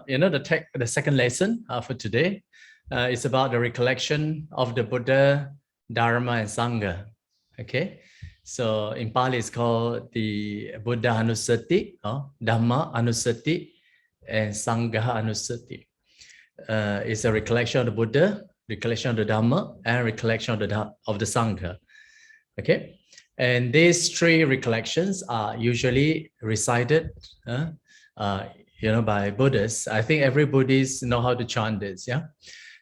the second lesson for today. It's about the recollection of the Buddha, Dharma, and Sangha. Okay, so in Pali it's called the Buddha anusati, Dhamma anusati, and Sangha anusati. It's a recollection of the Buddha, recollection of the Dhamma, and recollection of the Sangha. Okay, and these three recollections are usually recited, by Buddhists. I think every Buddhist know how to chant this. Yeah,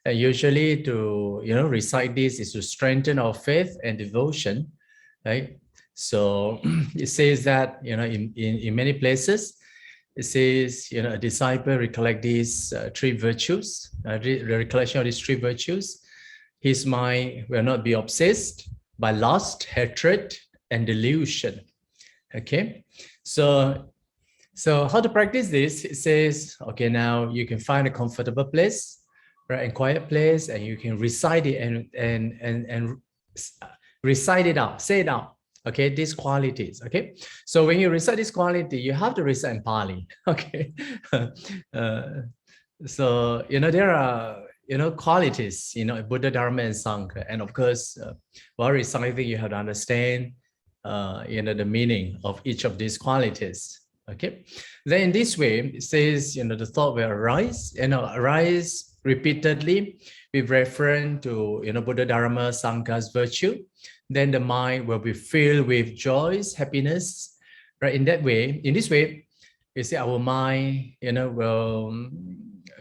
and usually to recite this is to strengthen our faith and devotion, right? So it says that in many places it says a disciple recollect these three virtues, the recollection of these three virtues. His mind will not be obsessed by lust, hatred, and delusion. Okay, so how to practice this? It says, okay, now you can find a comfortable place, right, and quiet place, and you can recite it and recite it out, say it out. Okay, these qualities. Okay, so when you recite this quality, you have to recite in Pali. Okay, so there are qualities, Buddha, Dharma, and Sangha, and of course, while reciting, you have to understand the meaning of each of these qualities. Okay, then in this way, it says the thought will arise, arise repeatedly with reference to Buddha, Dharma, Sangha's virtue. Then the mind will be filled with joys, happiness, right? In this way, you see our mind will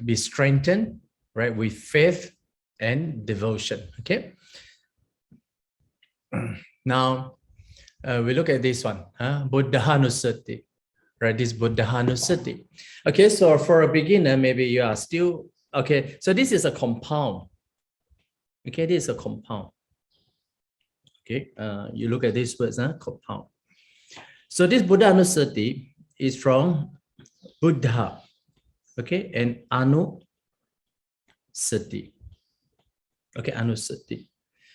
be strengthened, right, with faith and devotion. Okay, now we look at this one, Buddhahanusati, right? This Buddhahanusati. Okay, so for a beginner, maybe you are still okay. So this is a compound. Okay, this is a compound. Okay, you look at these words, compound. So this Buddhahanusati is from Buddha, okay, and anusati. Okay, anusati.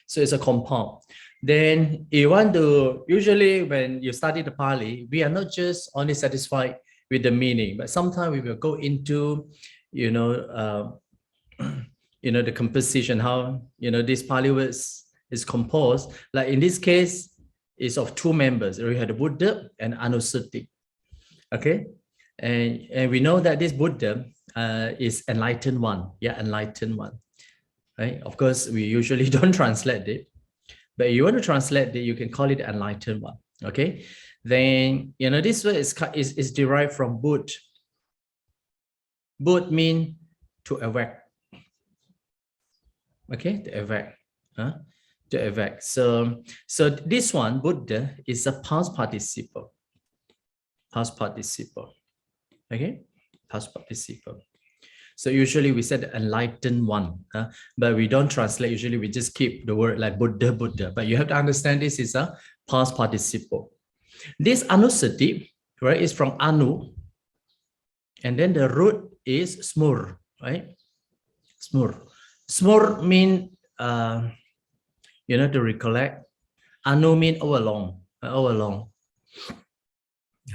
So it's a compound. Then you want to, usually when you study the Pali, we are not just only satisfied with the meaning, but sometimes we will go into, the composition, how, this Pali words is composed. Like in this case, it's of two members. We have the Buddha and anusati. Okay, and we know that this Buddha is enlightened one. Yeah, enlightened one. Right? Of course, we usually don't translate it, but if you want to translate it, you can call it enlightened one. Okay, then this word is derived from Bud. Bud means to awake. Okay, to awake. To awake. So this one, Buddha, is a past participle. Past participle. Okay, past participle. So usually we said enlightened one, but we don't translate. Usually we just keep the word like Buddha, Buddha. But you have to understand this is a past participle. This anusati, right, is from anu, and then the root is smur, right? Smur. Smur mean to recollect. Anu mean overlong, overlong.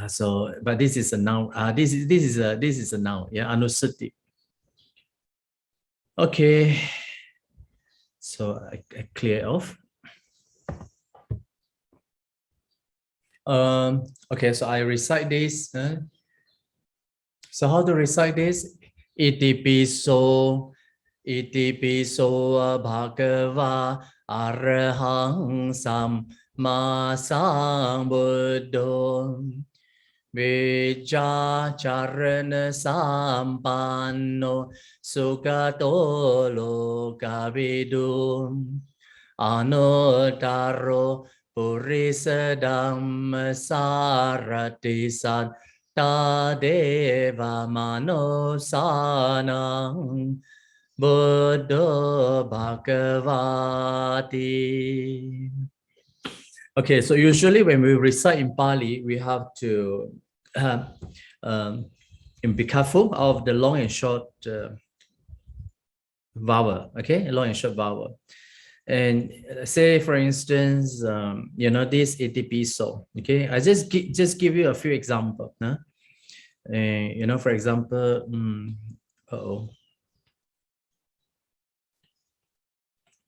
So, but this is a noun. This is a noun. Yeah, anusati. Okay, so I clear off. Okay, so I recite this. So how to recite this? Iti piso bhagava arahang samma sambuddho Vijja charana sampanno sugato lokavidum anotaro purisa dhamma sarati satta deva manosanang buddha bhagavati. Okay, so usually when we recite in Pali, we have to be careful of the long and short vowel. Okay, long and short vowel. And say, for instance, this itipiso. Okay, I just give you a few examples. For example, Uh-oh.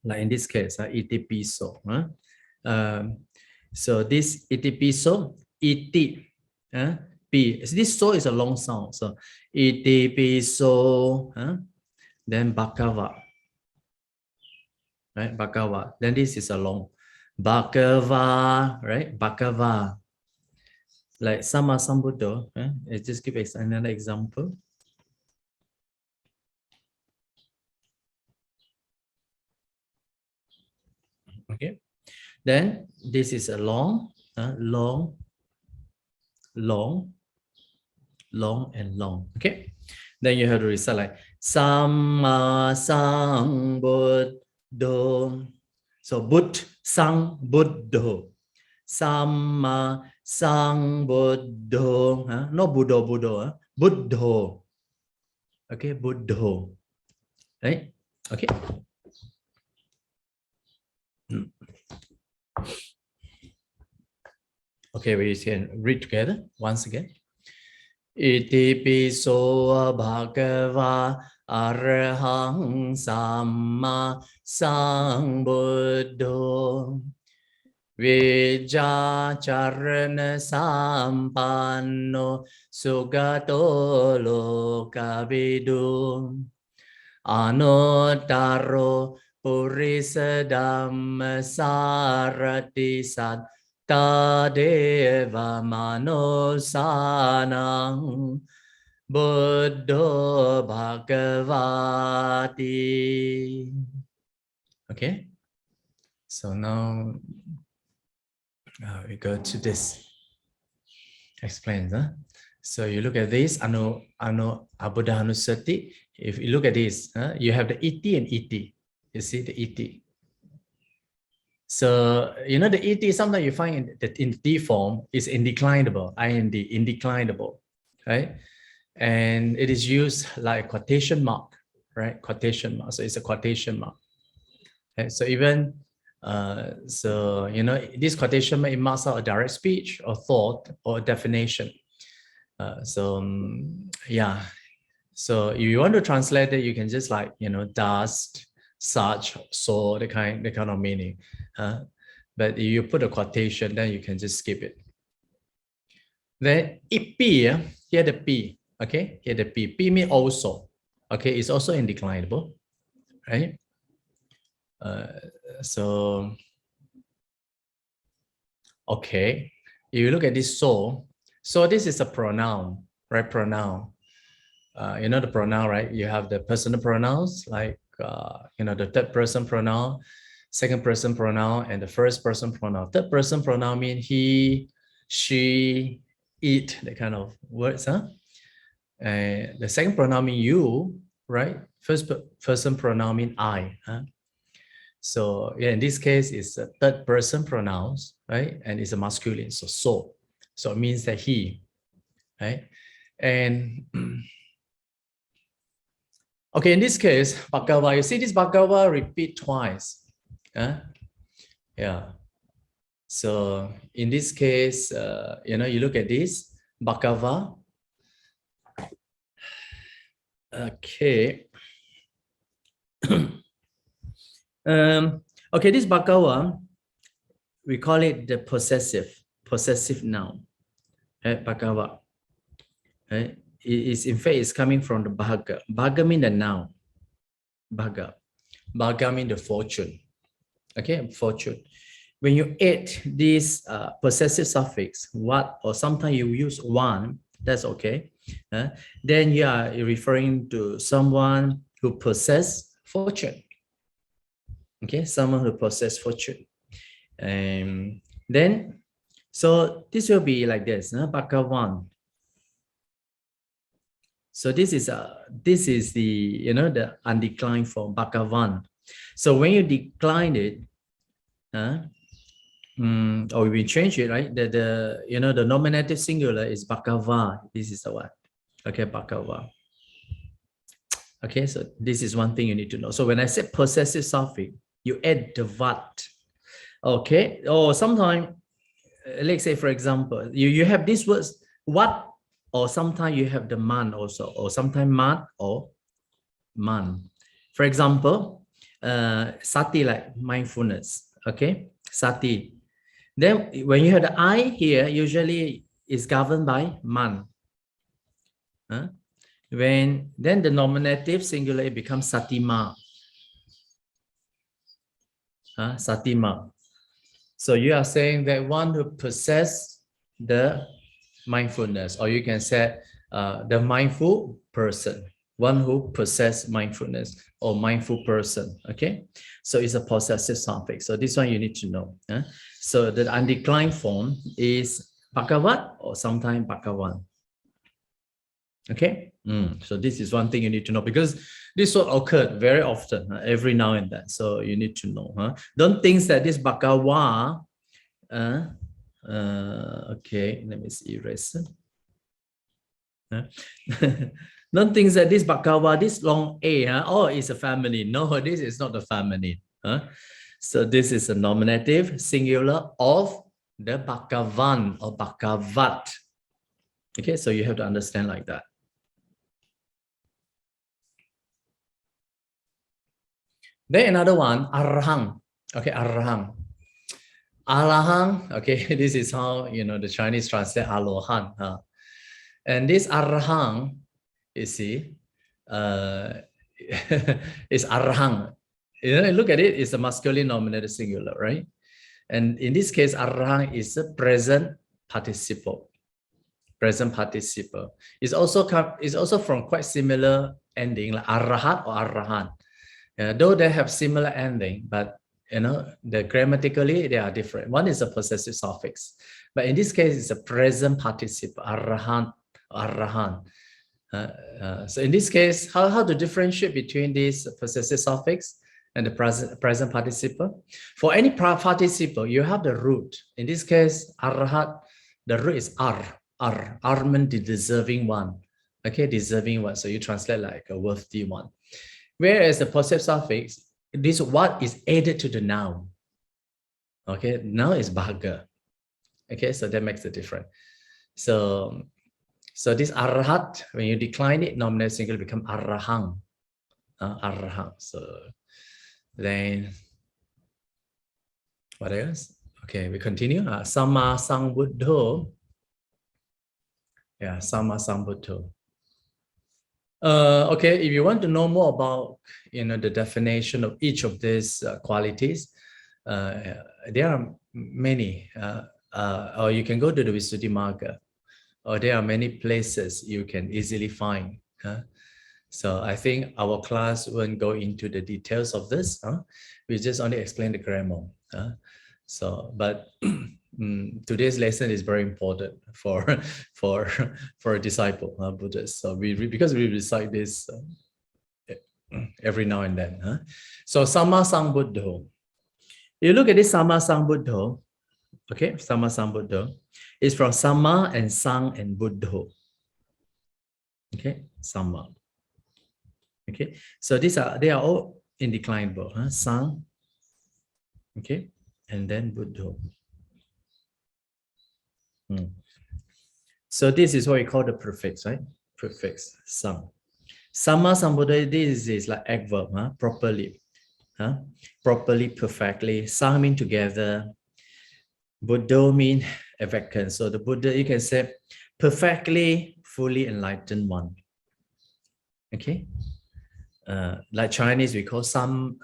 Like in this case, iti piso. So this iti piso, iti, p. This so is a long sound. So iti piso, then bhagava, right? Bhagava. Then this is a long bhagava, right? Bhagava. Like sama sambuddho. Let's just give another example. Okay. Then this is a long, long, and long. Okay. Then you have to recite like Samma Sambuddho. So Buddh Sang Buddho. Samma Sambuddho. No Buddho, Buddho. Buddho. Okay, Buddho. Right? Okay. Okay, we can read together once again. Iti piso bhagava arahang samma sambuddho vijacharana sampanno sugato lokavidu anuttaro purisa dhamma sarati sat Tadeva manosanang Buddho Bhagavati. Okay, so now we go to this. Explains, So you look at this, Buddha anusati. If you look at this, you have the iti and iti. You see the iti. So, the ET, sometimes you find that in D form is indeclinable, IND, indeclinable, right? And it is used like quotation mark, right? Quotation mark. So it's a quotation mark. Okay? So even, this quotation mark, it marks out a direct speech or thought or definition. Yeah. So if you want to translate it, you can just like, dust, such, so, the kind of meaning. But if you put a quotation, then you can just skip it. Then P, here the P, okay? Here the P. P means also, okay? It's also indeclinable, right? Okay. If you look at this so this is a pronoun, right? Pronoun. The pronoun, right? You have the personal pronouns, like, the third person pronoun, second person pronoun, and the first person pronoun. Third person pronoun means he, she, it, that kind of words, And the second pronoun means you, right? First person pronoun means I. So yeah, in this case, it's a third person pronouns, right? And it's a masculine, so it means that he, right? And okay, in this case, Bhagava, you see this Bhagava repeat twice. Yeah. So in this case, you look at this Bhagava. Okay. Okay, this Bhagava, we call it the possessive noun. Bhagava. Right? In fact, it's coming from the Bhaga. Bhaga means the noun. Bhaga. Bhaga means the fortune. Okay, fortune. When you add this possessive suffix, what, or sometimes you use one, that's okay. Then you are referring to someone who possess fortune. Okay, someone who possess fortune. Then, so this will be like this, Bhagavan. So this is the the undeclined form, Bhagavan. So when you decline it, or we change it, right? The nominative singular is Bhagava. This is the one. Okay, Bhagava. Okay, so this is one thing you need to know. So when I say possessive suffix, you add the vat. Okay, or sometimes, let's say for example, you have these words what, or sometimes you have the man also, or sometimes man or man. For example, sati, like mindfulness, okay? Sati. Then when you have the I here, usually is governed by man. When then the nominative singular becomes satima. Satima. So you are saying that one who possesses the mindfulness, or you can say the mindful person, one who possesses mindfulness or mindful person. Okay, so it's a possessive suffix. So this one you need to know. So the undeclined form is bhagavat or sometimes bhagavan. Okay, so this is one thing you need to know, because this will occur very often, every now and then. So you need to know. Don't think that this bhagava. Okay, let me see. Erase. Don't think that this bhagava, this long a, oh, it's a feminine. No, this is not a feminine. So this is a nominative singular of the bhagavan or bhagavat. Okay, so you have to understand like that. Then another one, arahang. Okay, arahang. Arahang, okay, this is how, the Chinese translate alohan. And this arahang, you see, is arahang. Look at it, it's a masculine nominative singular, right? And in this case, arahang is a present participle. Present participle. It's also from quite similar ending, like arahat or arahan. Though they have similar ending, but grammatically they are different. One is a possessive suffix, but in this case it's a present participle, arahan, arahan. So in this case, how to differentiate between this possessive suffix and the present participle? For any participle, you have the root. In this case, arahat, the root is ar means the deserving one. Okay, deserving one. So you translate like a worthy one. Whereas the possessive suffix, this what is added to the noun. Okay, noun is bhaga. Okay, so that makes the difference. So this arahat, when you decline it, nominative singular become arahang. Arahang. So then what else? Okay, we continue. Sama sambuddho. Yeah, sama sambuddho. Okay, if you want to know more about the definition of each of these qualities, there are many, or you can go to the Visuddhimagga, or there are many places you can easily find. So I think our class won't go into the details of this. We just only explain the grammar. But today's lesson is very important for a disciple, Buddhist. So because we recite this every now and then. So Sama Sambuddho. You look at this Sama Sambuddho. Okay, Sama Sambuddho is from Sama and Sang and Buddho. Okay, Sama. Okay, so they are all indeclinable. Sang. Okay, and then Buddho. So this is what we call the prefix, right? Prefix, Sang. Sama Sambuddha, this is like adverb, properly. Properly, perfectly. Sang mean together. Buddha mean awakened. So the Buddha, you can say perfectly, fully enlightened one. Okay? Like Chinese, we call san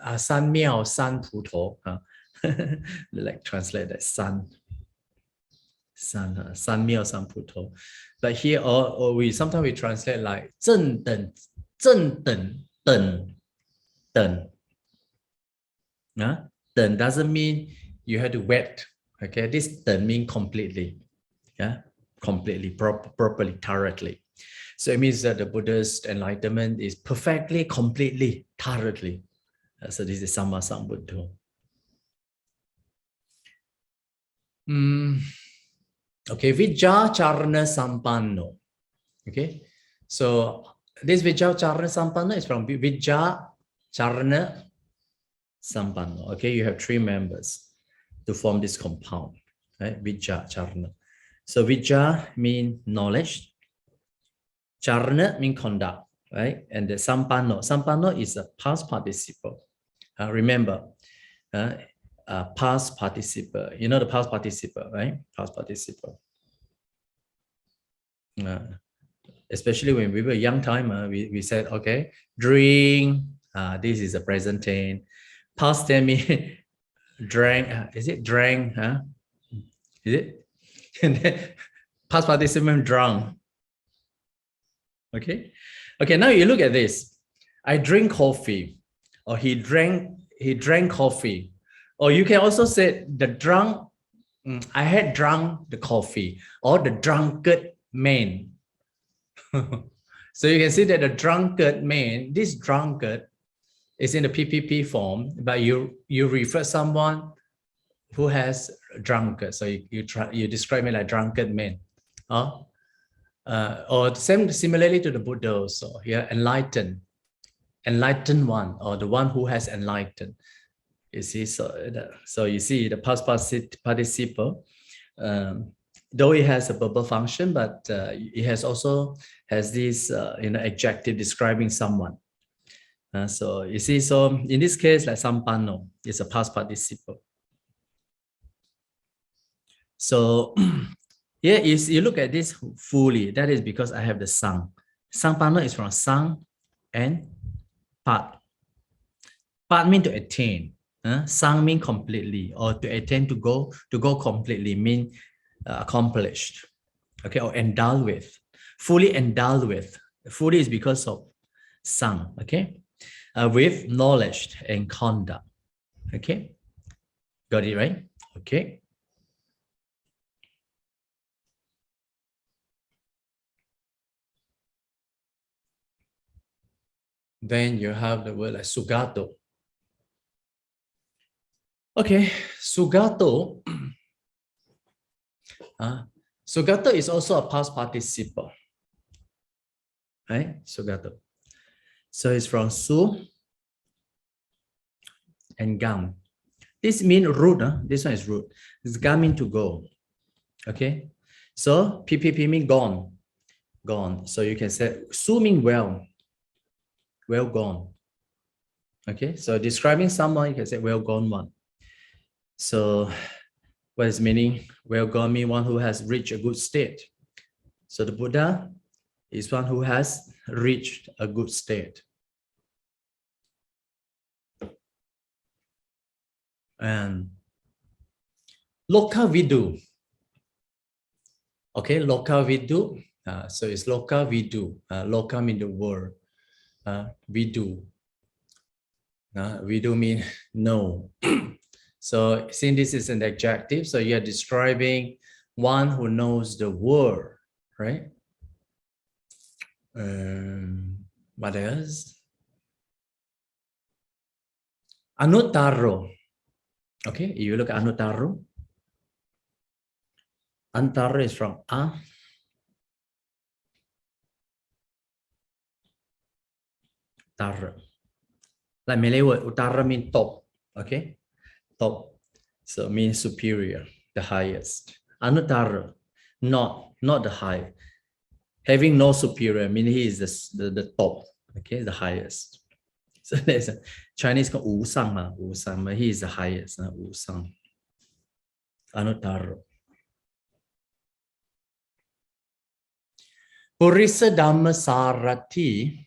miao san pu to. Like translate that san miao san pu to. But here, or we sometimes we translate like zhen den den. Den doesn't mean you have to wet. Okay, this den mean completely. Yeah, completely, properly, thoroughly. So it means that the Buddha's enlightenment is perfectly, completely, thoroughly. So this is Sama Sambuddho. Okay, Vijja Charana Sampanno. Okay, so this Vijja Charana Sampanno is from Vijja Charana Sampanno. Okay, you have three members to form this compound, right? Vijja Charana. So Vijja means knowledge. Charana means conduct. right? And the sampano. Sampano is a past participle. Remember, past participle. You know the past participle, right? Past participle. Especially when we were young time, we said, okay, drink. This is a present tense. Past tense means drank. Is it drank? Is it? And then past participle drunk. Okay. Okay. Now you look at this. I drink coffee, or he drank coffee, or you can also say the drunk. I had drunk the coffee, or the drunkard man. So you can see that the drunkard man, this drunkard is in the PPP form, but you refer someone who has drunkard. So you describe me like drunkard man. Or similarly to the Buddha also, here, enlightened one, or the one who has enlightened. You see, so you see the past participle, though it has a verbal function, but it has this adjective describing someone. So you see, so in this case, like sampano is a past participle. So yeah, if you look at this fully, that is because I have the sang. Sampano is from sang and pat. Pat means to attain. Sang means completely, or to attain, to go completely mean accomplished. Okay, or endowed with. Fully endowed with. Fully is because of sang. Okay, with knowledge and conduct. Okay, got it right? Okay. Then you have the word like sugato. Okay, sugato. Sugato is also a past participle. Right? Sugato. So it's from su and gam. This means root. This one is root. This gam means to go. Okay. So PPP means gone. Gone. So you can say su means well. Well gone. Okay. So describing someone, you can say well gone one. So what is meaning? Well gone means one who has reached a good state. So the Buddha is one who has reached a good state. And loka vidu. Okay, loka vidu. So it's loka vidu. Loka means the world. Vidu. Vidu means know. So since this is an adjective, so you're describing one who knows the world, right? What else? Anutaro. Okay, you look at anutaro. Antaro is from a. Tara. Like Malay word, utara means top. Okay, top. So means superior, the highest. Anutara, not the high. Having no superior means he is the top. Okay, the highest. So there's a Chinese called Wu Sang, but he is the highest. Wu Sang. Anutara. Purisa Dhamma Sarati.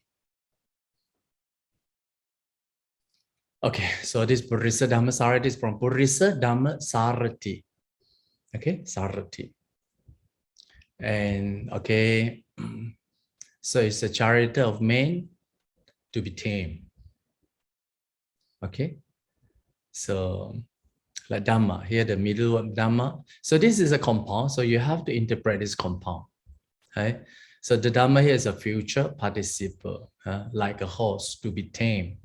Okay, so this Purisa Dhamma Sarati is from Purisa Dhamma Sarati. Okay, Sarati. And okay, so it's a charity of men to be tamed. Okay, so like Dhamma, here the middle word Dhamma. So this is a compound, so you have to interpret this compound. Right? So the Dhamma here is a future participle, like a horse to be tamed.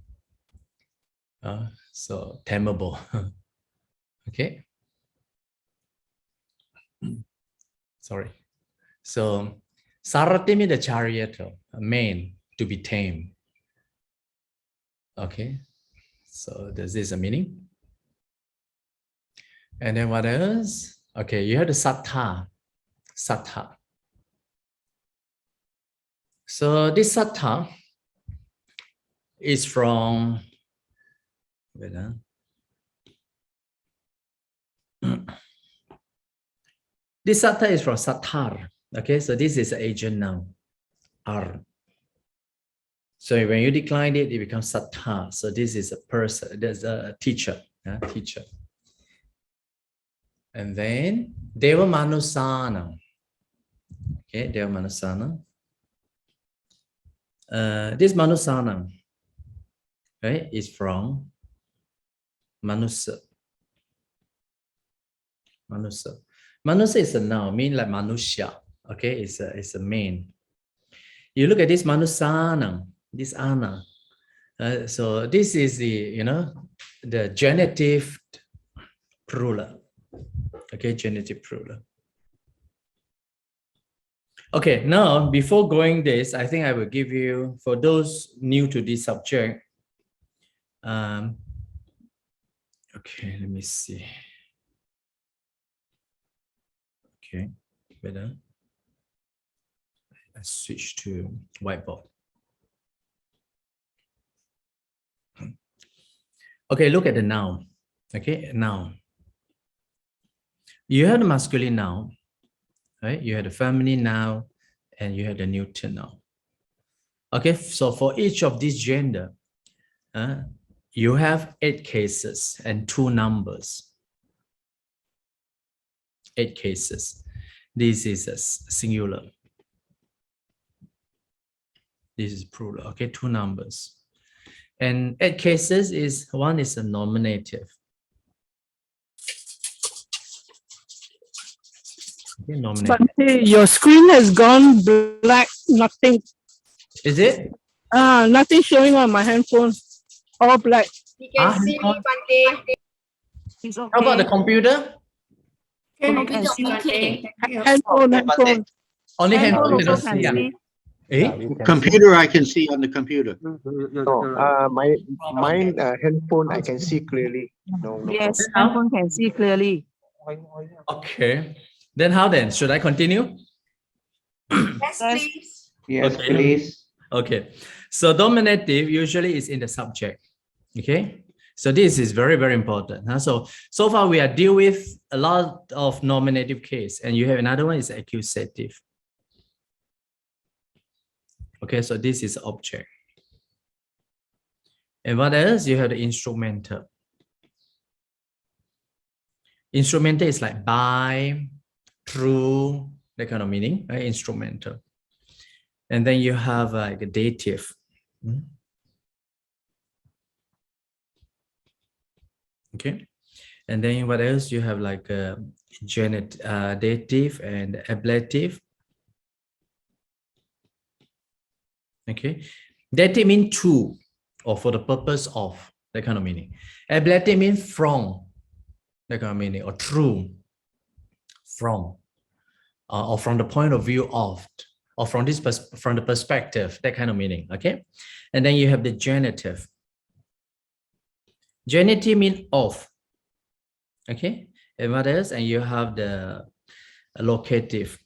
So tameable. Okay. Sorry. So Sarati means the chariot, a man to be tamed. Okay. So this is a meaning. And then what else? Okay, you have the sattha. Sattha. So this sattha, is from, this satta is from satar. Okay, so this is agent noun, ar. So when you decline it, it becomes satta. So this is a person, there's a teacher, teacher. And then deva manusana. Okay, deva manusana. This manusana, right, is from manusa. Manusa. Manusa is a noun, mean like manusya. Okay, it's a main. You look at this manusana, this ana. So this is the, the genitive plural. Okay, genitive plural. Okay, now before going this, I think I will give you, for those new to this subject, okay, let me see. Okay, better. I switch to whiteboard. Okay, look at the noun. Okay, noun. You have the masculine noun, right? You have the feminine noun, and you have the neuter noun. Okay, so for each of these gender, you have 8 cases and 2 numbers. 8 cases. This is a singular. This is plural. Okay, 2 numbers. And 8 cases is, one is a nominative. Okay, nominative. Bhante, your screen has gone black, nothing. Is it? Nothing showing on my handphone. All black. We can see Bhante. It's okay. How about the computer? Can see. Bhante. Handphone. Only handphone also cannot can see. see. Eh? Computer, I can see on the computer. No, mine handphone I can see clearly. No. Yes, How? handphone can see clearly. Okay. Then how then? Should I continue? Yes, please. Yes, Okay. please. Okay. So dominative usually is in the subject. Okay. So this is very, very important. So far we are deal with a lot of nominative case, and you have another one is accusative. Okay, so this is object. And what else? You have the instrumental. Instrumental is like by, through, that kind of meaning, right? Instrumental. And then you have like a dative. Okay. And then what else? You have like a dative and ablative. Okay. Dative means to, or for the purpose of, that kind of meaning. Ablative means from, that kind of meaning, or through, from, or from the point of view of, or from this from the perspective, that kind of meaning. Okay. And then you have the genitive. Genitive means of. Okay. And what else? And you have the locative.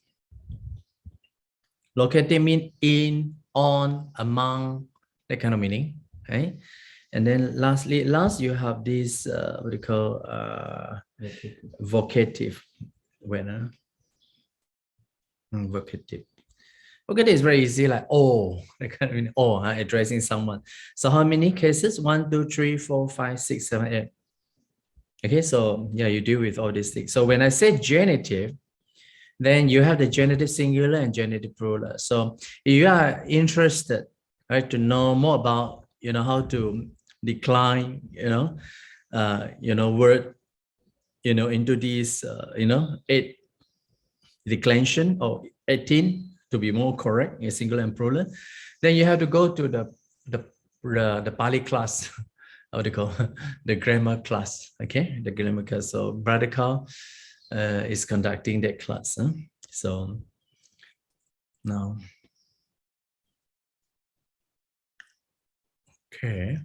Locative means in, on, among, that kind of meaning. Okay. And then last you have this what we call vocative. Vocative. Vocative is very easy, like oh, that kind of meaning, oh, addressing someone. So how many cases? 1, 2, 3, 4, 5, 6, 7, 8. Okay, so yeah, you deal with all these things. So when I say genitive, then you have the genitive singular and genitive plural. So if you are interested, right, to know more about, how to decline, word, into these, 8 declension or 18 to be more correct in singular and plural, then you have to go to the Pali class. What do you call the grammar class? Okay, the grammar class. So Brother Carl is conducting that class. So now, okay.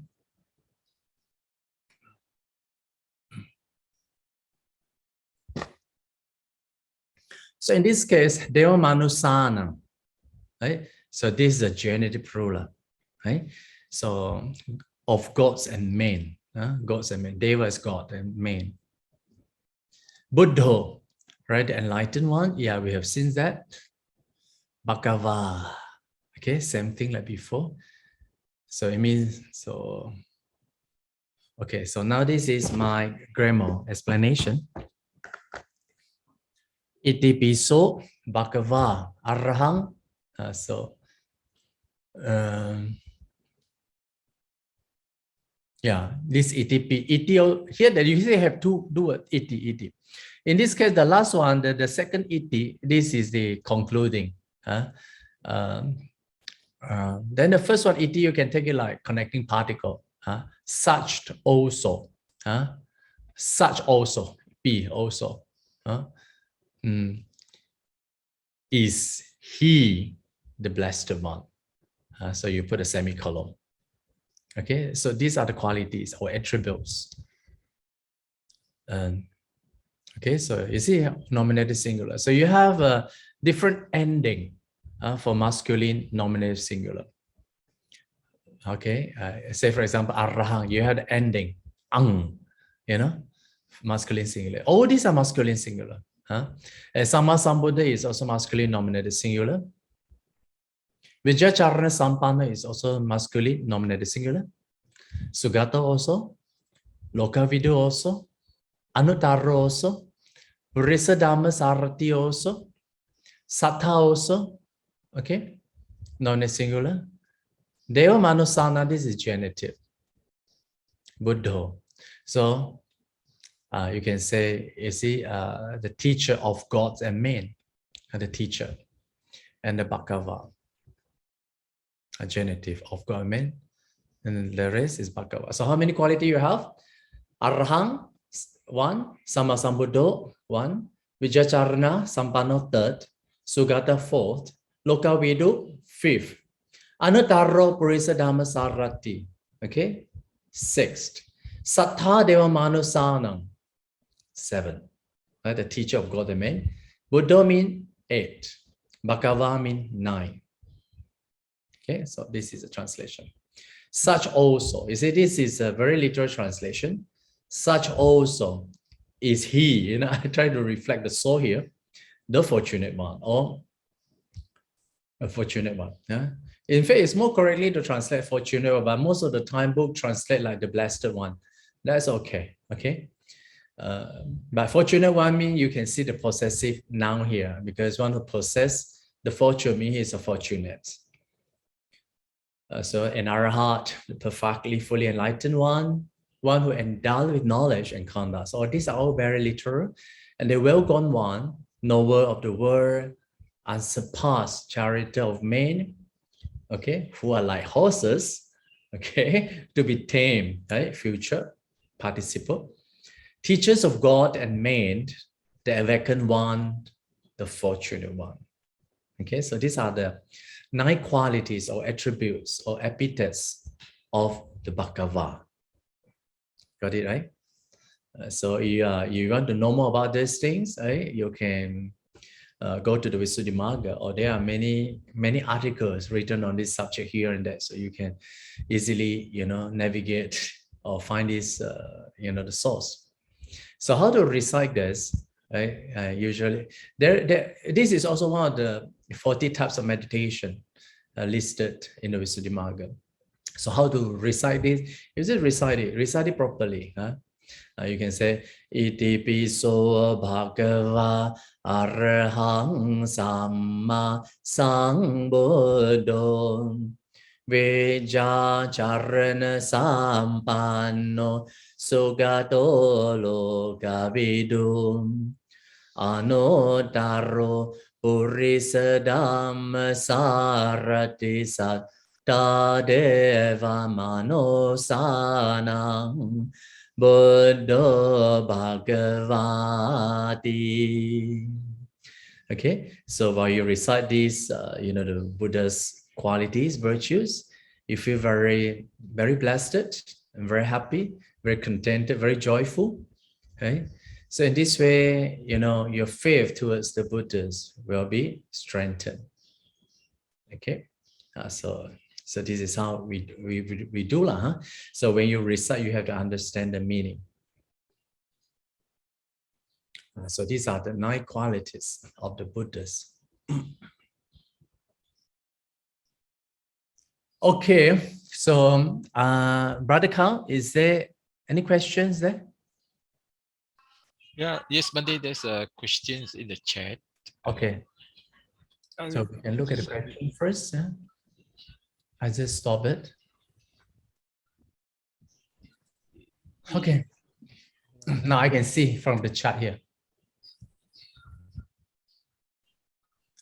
So in this case, Deva Manusana, right? So this is a genitive plural, right? So of gods and men, gods and men. Deva is God and men. Buddha, right? The enlightened one. Yeah, we have seen that. Bhagava. Okay, same thing like before. So it means so. Okay, so now this is my grammar explanation. Iti piso Bhagava Arahang. Yeah, this iti here that you say have two word iti. In this case, the last one, the second iti, this is the concluding. Then the first one iti, you can take it like connecting particle. Such also. Such also. Be also. Is he the blessed one? So you put a semicolon. Okay, so these are the qualities or attributes. Okay, so you see nominative singular. So you have a different ending for masculine nominative singular. Okay, say for example, arahang, you have the ending, ang, masculine singular. All these are masculine singular. Sama Sambuddha is also masculine nominative singular. Vijayacharana Sampanna is also masculine nominative singular. Sugata also. Lokavidu also. Anutara also. Purisa Dhamma Sarati also. Sattha also. Okay. Nominative singular. Deva Manusana, this is genitive. Buddha. So you can say, you see, the teacher of gods and men, the teacher, and the Bhagava, a genitive of God and men, and the rest is Bhagava. So how many quality you have? Arahang, 1, Sammasambuddho, 1, Vijayacharana Sampanno, 3rd, Sugata, 4th, Lokavidu, 5th, Anuttaro Purisa Dhamma Sarati, okay, 6th, Sattha Deva Manusanam, 7, right? The teacher of God and men. Buddha mean 8, Bhagava mean 9. Okay, so this is a translation. Such also, you see, this is a very literal translation. Such also is he, I try to reflect the soul here, the fortunate one, or a fortunate one. Yeah? In fact, it's more correctly to translate fortunate one, but most of the time book translate like the blessed one. That's okay, okay? But fortunate one means you can see the possessive noun here, because one who possess the fortune means he's a fortunate. So an arahat, the perfectly fully enlightened one who endowed with knowledge and conduct. So these are all very literal. And the well-gone one, knower of the world, unsurpassed charioteer of men, okay, who are like horses, okay, to be tamed, right? Future participle. Teachers of God and men, the awakened one, the fortunate one. Okay, so these are the 9 qualities or attributes or epithets of the Bhagava. Got it, right? So you want to know more about these things, right? You can go to the Visuddhimagga, or there are many articles written on this subject here and there, so you can easily navigate or find this the source. So how to recite this? Right? Usually, this is also one of the 40 types of meditation listed in the Visuddhimagga. So how to recite this? Is it recite it properly? You can say iti piso bhagava arahang samma sambuddho vijayacharana sampanno sugato lokavidu anuttaro purisa dhamma sarati sattha deva manusanam Buddha Bhagavati. Okay, so while you recite these, the Buddha's qualities, virtues, you feel very, very blessed and very happy, very contented, very joyful. Okay, so in this way, your faith towards the Buddhas will be strengthened. Okay, so So this is how we do lah. Huh? So when you recite, you have to understand the meaning. So these are the 9 qualities of the Buddhas. Okay, so Brother Carl, is there any questions there? Yeah, yes, Bhante, there's questions in the chat. Okay. So we can look at the question first. Yeah? I just stop it. Okay. Now I can see from the chat here.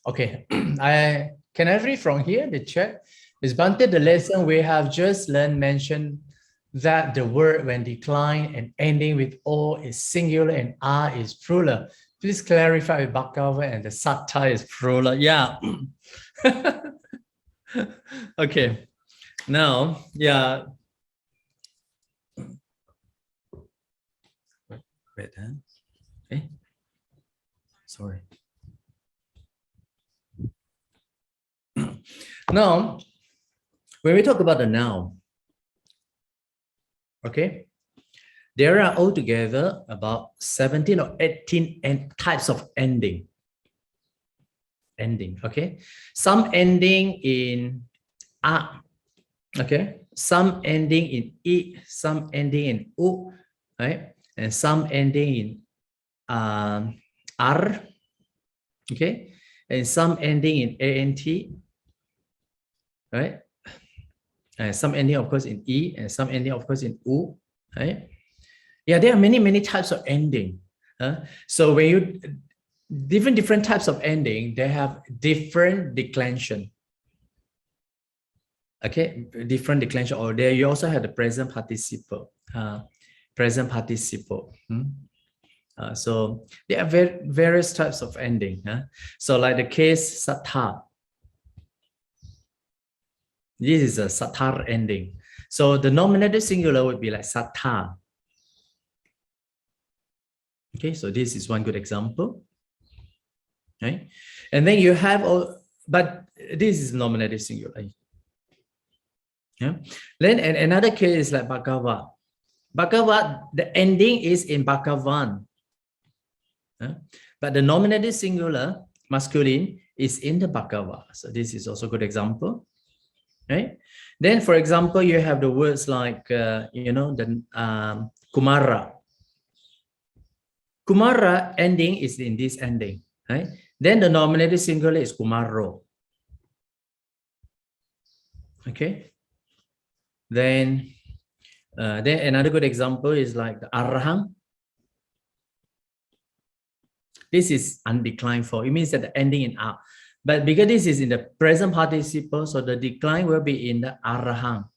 Okay. Can I read from here, the chat? Is Bhante, the lesson we have just learned mentioned that the word when decline and ending with O is singular and R is plural. Please clarify with Bhagava and the Satta is plural. Yeah. Okay. Now, yeah. Wait, huh? Okay. Sorry. Now, when we talk about the noun, okay, there are altogether about 17 or 18 types of ending. Okay. Some ending in A, okay, some ending in I, some ending in U, right, and some ending in R, okay, and some ending in ANT, right, and some ending of course in E, and some ending of course in U, right. Yeah, there are many types of ending. So when you different types of ending, they have different declension. Okay, different declension. Or there you also have the present participle. Present participle. So there are various types of ending. So like the case sattha. This is a sattha ending. So the nominative singular would be like sattha. Okay, so this is one good example. Right? And then you have, but this is nominative singular. Yeah. Then another case is like Bhagava. Bhagava, the ending is in Bhagavan. But the nominative singular, masculine, is in the Bhagava. So this is also a good example. Right? Then, for example, you have the words like, the Kumara. Kumara ending is in this ending. Right? Then the nominative singular is Kumaro. Okay. Then another good example is like the Arahang. This is undeclined form. It means that the ending in A. But because this is in the present participle, so the decline will be in the Arahang.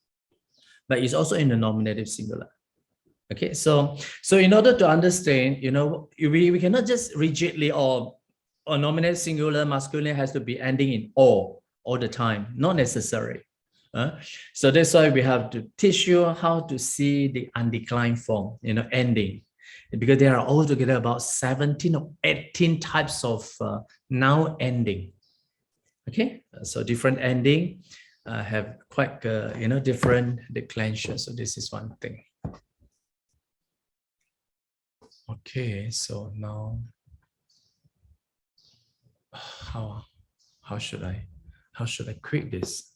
But it's also in the nominative singular. Okay, so in order to understand, we cannot just rigidly or nominative singular masculine has to be ending in O all the time. Not necessary. So that's why we have to teach you how to see the undeclined form, ending. Because there are altogether about 17 or 18 types of noun ending. Okay, so different ending have quite, different declension. So this is one thing. Okay, so now, how should I create this?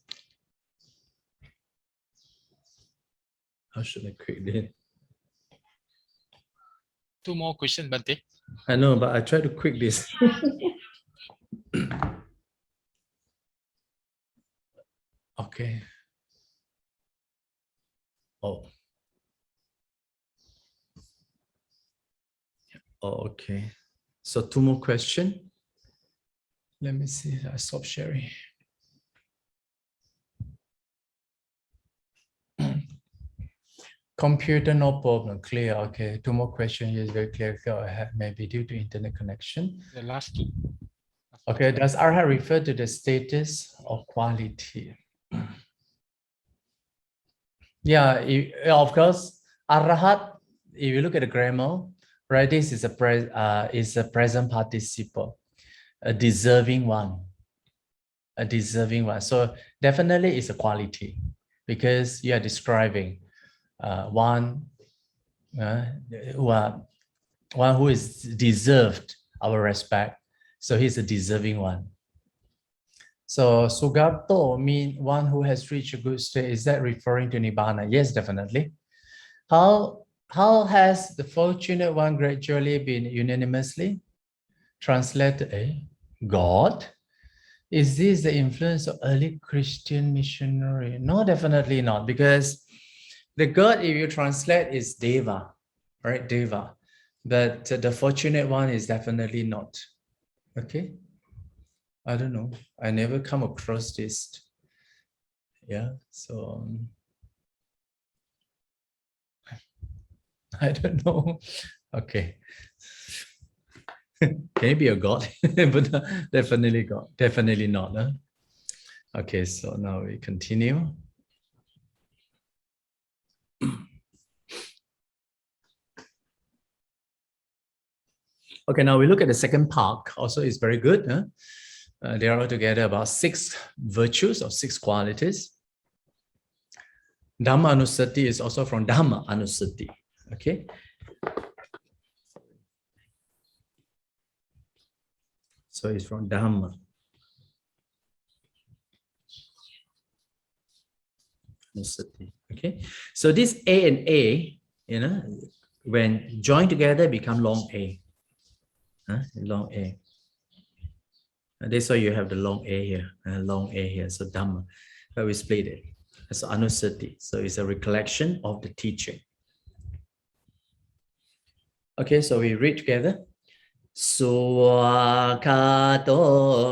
How should I create it? 2 more questions, Bhante. I know, but I try to quick this. Okay. Oh, okay. So 2 more questions. Let me see. I stop sharing. Computer, no problem. Clear. Okay. 2 more questions. Yes, very clear. Go ahead. Maybe due to internet connection. The last 2. Okay. Does arhat refer to the status or quality? Yeah, of course. Arhat, if you look at the grammar, right, this is a present participle, a deserving one. a deserving one. So definitely it's a quality because you are describing one who is deserved our respect. So he's a deserving one. So Sugato mean one who has reached a good state. Is that referring to Nibbana? Yes, definitely. How has the fortunate one gradually been unanimously translated? God? Is this the influence of early Christian missionary? No, definitely not, because the God, if you translate, is Deva, right? Deva. But the fortunate one is definitely not. Okay. I don't know. I never come across this. Yeah. So I don't know. Okay. Can it be a God? But definitely God. Definitely not. Huh? Okay. So now we continue. Okay, now we look at the second part. Also, it's very good. Huh? They are altogether about 6 virtues or 6 qualities. Dhamma anusati is also from Dhamma anusati. Okay. So it's from Dhamma anusati. Okay. So this A and A, when joined together, become long A. Long A. That's why you have the long A here, long A here. So Dhamma, but we split it. So anusati. So it's a recollection of the teaching. Okay, so we read together. Swakato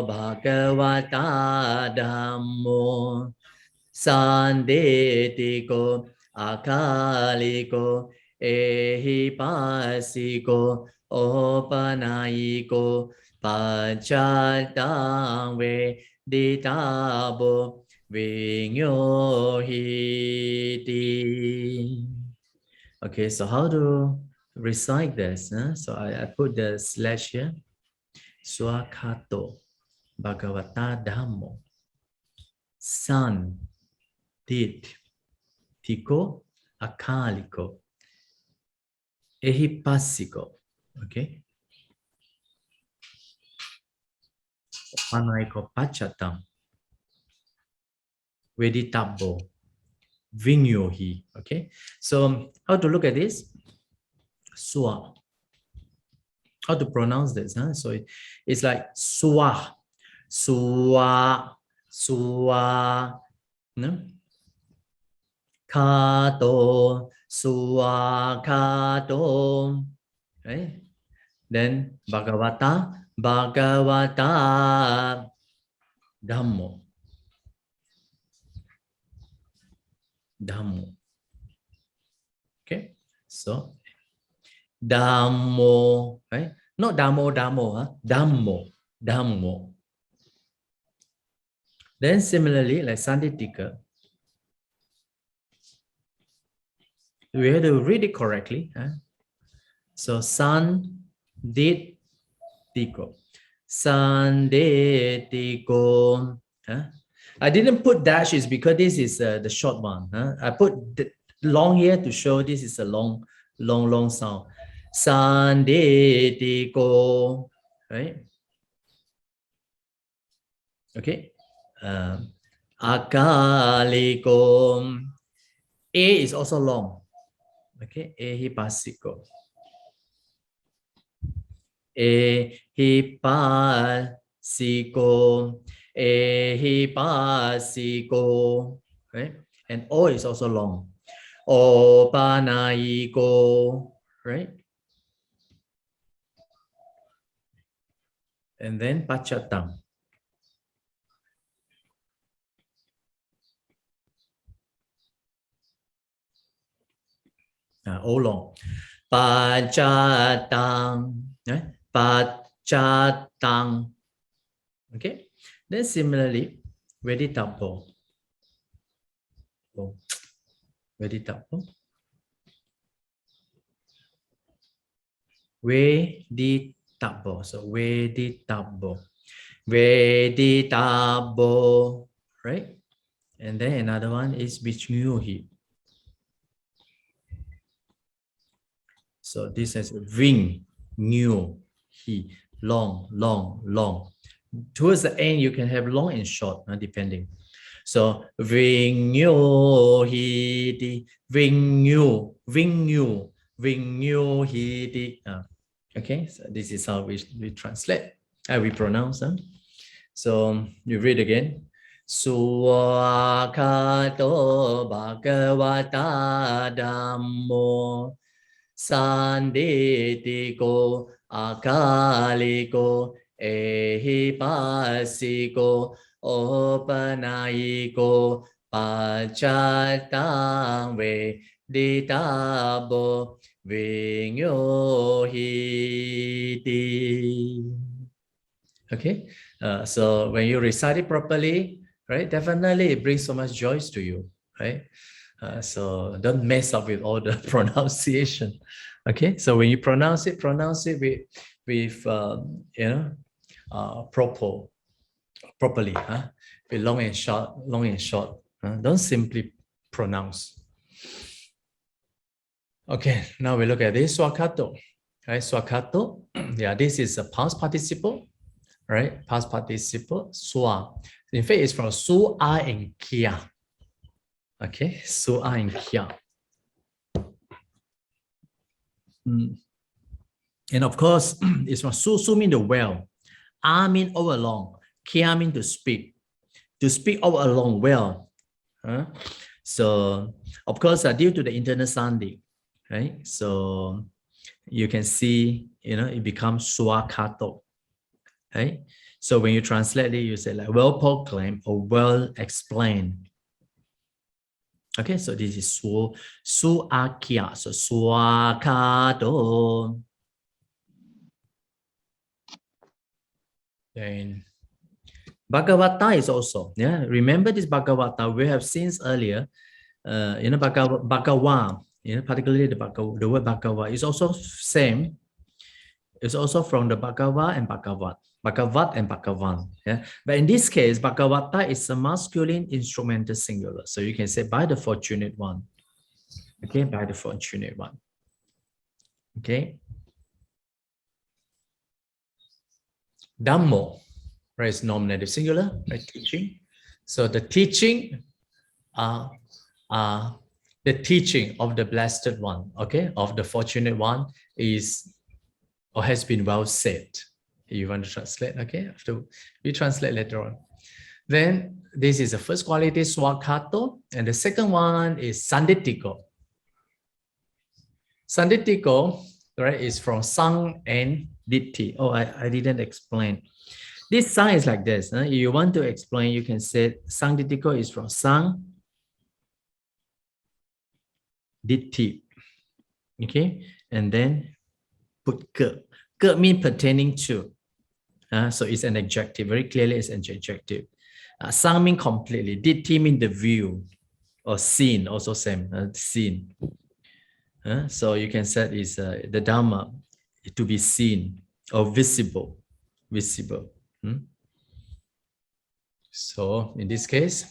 bhagavata dhammo sandetiko akaliko ehipasiko opanayiko pachatang veditabo vinyohiti. Okay, so how to recite this? So I put the slash here. Swakato Bhagavata Dhammo San Dit Tiko Akaliko Ehipasiko. Okay. Panaiko Pachatam Veditabo Vinyohi. Okay. So how to look at this? Swa. How to pronounce this? So it's like swa, swa, swa, no? Kato, swa, kato, right? Then Bhagavata, Bhagavata, Dhammo, Dhammo. Okay, so Dhammo, right? Not Dhammo, Dhammo, Dhammo. Then similarly, like Sanditika, we have to read it correctly. So Sanditiko, Sanditiko. I didn't put dashes because this is the short one. I put the long here to show this is a long sound. Sanditiko, right? Okay. Akaliko. A is also long. Okay. Ehipasiko. Ehipasiko. Ehipasiko. Right? And O is also long. Opanaiko. Right? And then Pachatang. O long. Pachatang. Pachatang. Okay. Then similarly, Veditapo. Veditapo. Veditabo. So Veditabo. Veditabo, right? And then another one is Vichnyuhi. So this is Ving, New, He, long, long, long. Towards the end, you can have long and short, depending. So Ving Nyu He Di, Ving Nyu, Ving Nyu, Ving Nyu He Di. Okay, so this is how we translate, we pronounce them. So you read again. Suwakato Bhagavata Dhammo Sanditiko Akaliko Ehipasiko Opanayiko Pachatang Veditabo Vinyohiti. Okay, so when you recite it properly, right, definitely it brings so much joy to you, right? So don't mess up with all the pronunciation. Okay, so when you pronounce it with properly, with long and short. Don't simply pronounce. Okay, now we look at this swakato. Right, swakato. Yeah, this is a past participle. Right, past participle, swa. In fact, it's from su, a, and kia. Okay, su, a, and kia. And of course, it's from su mean the well, a mean all along, kia mean to speak all along well. So, of course, due to the internal sounding, right? So you can see, it becomes swakato. Right? So when you translate it, you say like well proclaimed or well explained. Okay, so this is suakia, so suakato. Then Bhagavata is also, remember this Bhagavata we have seen earlier, Bhagawa, particularly the word Bhagava is also same. It's also from the Bhagava and Bhagavat and Bhagavan. Yeah, but in this case, Bhagavata is a masculine instrumental singular. So you can say by the fortunate one. Okay, by the fortunate one. Okay. Dhammo, right, is nominative singular, right? Teaching. So the teaching, the teaching of the blessed one, okay, of the fortunate one is or has been well said. You want to translate, okay? After we translate later on. Then this is the first quality, swakato, and the second one is sanditiko. Sanditiko, right, is from sang and ditti. Oh, I didn't explain. This sang is like this. If you want to explain, you can say sanditiko is from sang, ditti. Okay, and then put ke. Ke means pertaining to. So it's an adjective. Very clearly, it's an adjective. Sang means completely. Ditti means the view or seen. Also same. Seen. So you can say is the Dhamma to be seen or visible. Visible. So in this case,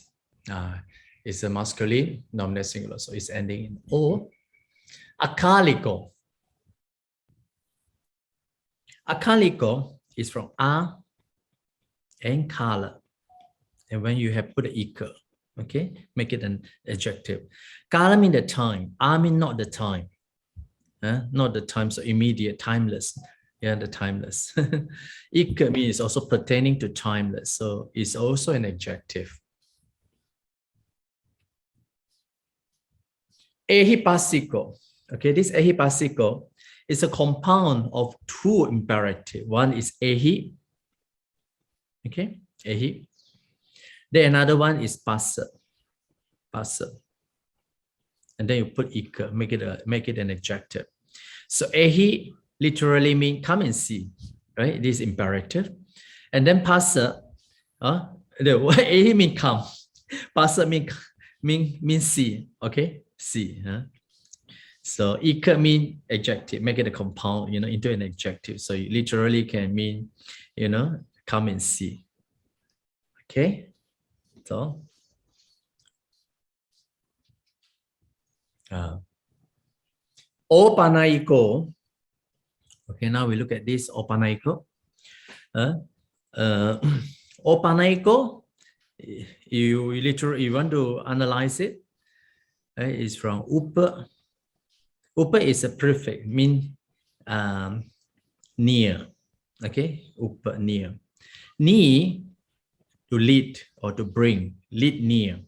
it's a masculine nominative singular. So it's ending in O. Akaliko. Akaliko is from a and kala. And when you have put the ika, okay, make it an adjective. Kala means the time. A means not the time. Not the time, so immediate, timeless. Yeah, the timeless. Ika means also pertaining to timeless. So it's also an adjective. Ehipasiko. Okay, this ehipasiko is a compound of two imperatives. One is ehi. Okay, ehi. Then another one is pasa. Pasa. And then you put ika, make it an adjective. So ehi literally means come and see, right? This is imperative. And then pasa, the ehi means come. Pasa means see. Okay, see. So ika mean adjective, make it a compound, into an adjective. So you literally can mean, come and see. Okay, so Opanaiko. Okay, now we look at this Opanaiko. Opanaiko, you literally you want to analyze it. It's from Upa. Upa is a prefix, mean near. Okay, Upa near. Ni, to lead or to bring, lead near,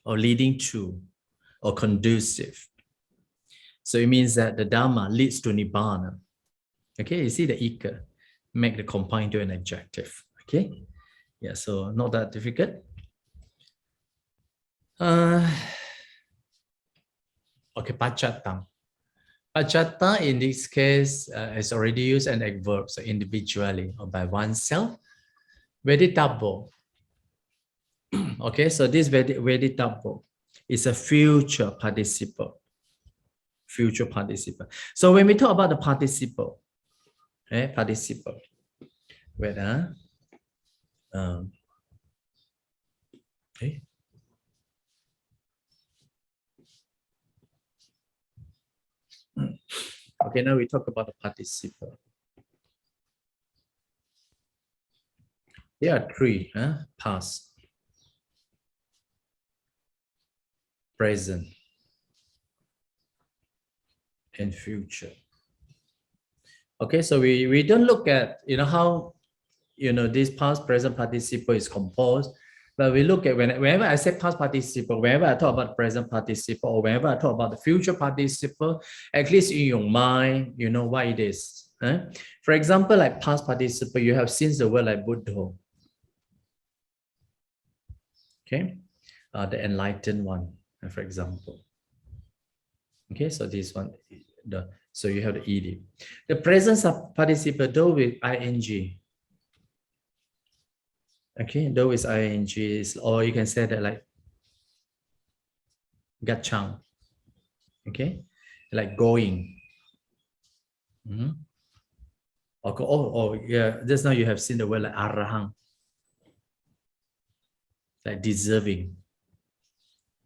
or leading to, or conducive. So it means that the Dharma leads to Nibbana. Okay, you see the Ika, make the compound into an adjective. Okay, yeah, so not that difficult. Okay, Pachatam. Pachata in this case is already used an adverb, so individually or by oneself. Veditabo. Okay, so this veditabo is a future participle. Future participle. So when we talk about the participle, participle, whether okay. Okay, now we talk about the participle. There are three: past, present, and future. Okay, so we don't look at how this past, present participle is composed, but we look at whenever I say past participle, whenever I talk about present participle, or whenever I talk about the future participle, at least in your mind, you know what it is. For example, like past participle, you have since the word like Buddha. Okay, the enlightened one, for example. Okay, so this one, so you have the ed. The present participle, though with ing. Okay, though with ing is, or you can say that like gachang. Okay, like going. Oh, yeah, just now you have seen the word like arahang, like deserving,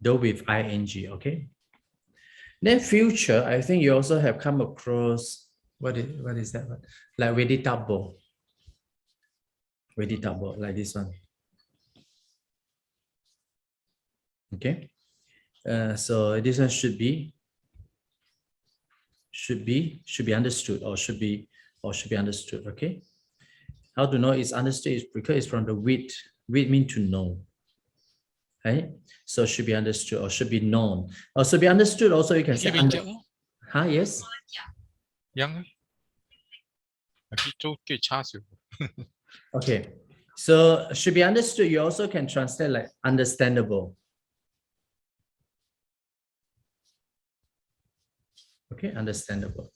though with ing. Okay, then future, I think you also have come across what is that one? Like veditabo, like this one. Okay, so this one should be understood, or should be understood. Okay, how to know it's understood is because it's from the wit. Wit means to know, right? So should be understood or should be known, or should be understood. Also, you can say yes. Young. Okay, so should be understood. You also can translate like understandable. Okay, understandable.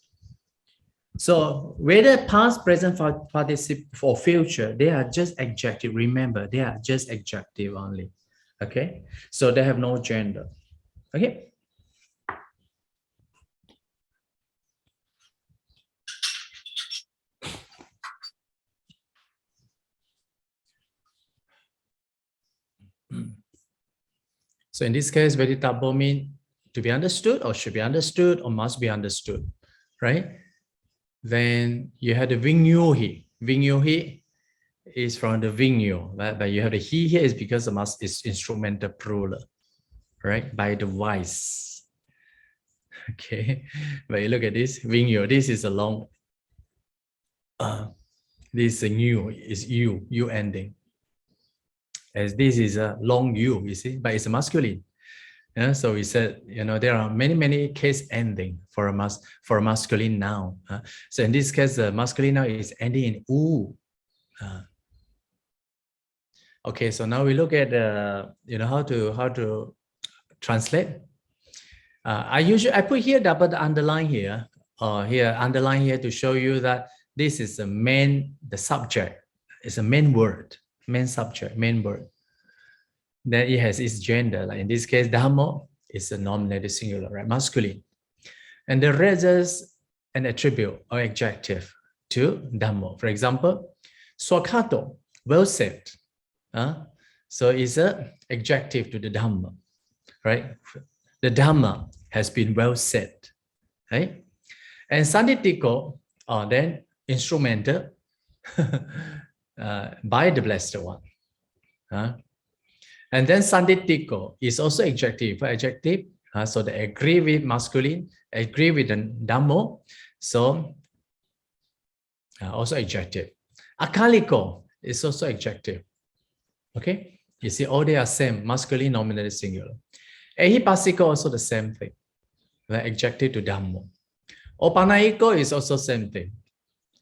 So whether past, present, participle, or future, they are just adjective. Remember, they are just adjective only. Okay, so they have no gender. Okay. So in this case, veditabo means to be understood, or should be understood, or must be understood, right? Then you have the vinyuhi. Vinyuhi is from the vinyo, right? But you have the he here is because the must is instrumental plural, right? By the wise. Okay, but you look at this vinyo. This is a long. This is a new is you ending. As this is a long you see, but it's a masculine. Yeah, so we said, there are many case ending for a masculine noun. So in this case, the masculine noun is ending in u. Okay, so now we look at how to translate. I put here double underline here, underline here to show you that this is the subject. It's a main word. Main subject, main word. Then it has its gender. Like in this case, Dhamma is a nominative singular, right? Masculine. And the rest is an attribute or adjective to Dhamma. For example, Swakato, well said. So it's an adjective to the Dhamma, right? The Dhamma has been well said, right? And Sanditiko, then instrumental by the Blessed One. And then Sanditiko is also adjective. So they agree with masculine, agree with the Dhammo. So also adjective. Akaliko is also adjective. Okay, you see, all they are same, masculine, nominative, singular. Ehipasiko also the same thing, right? Adjective to Dhammo. Opanaiko is also same thing,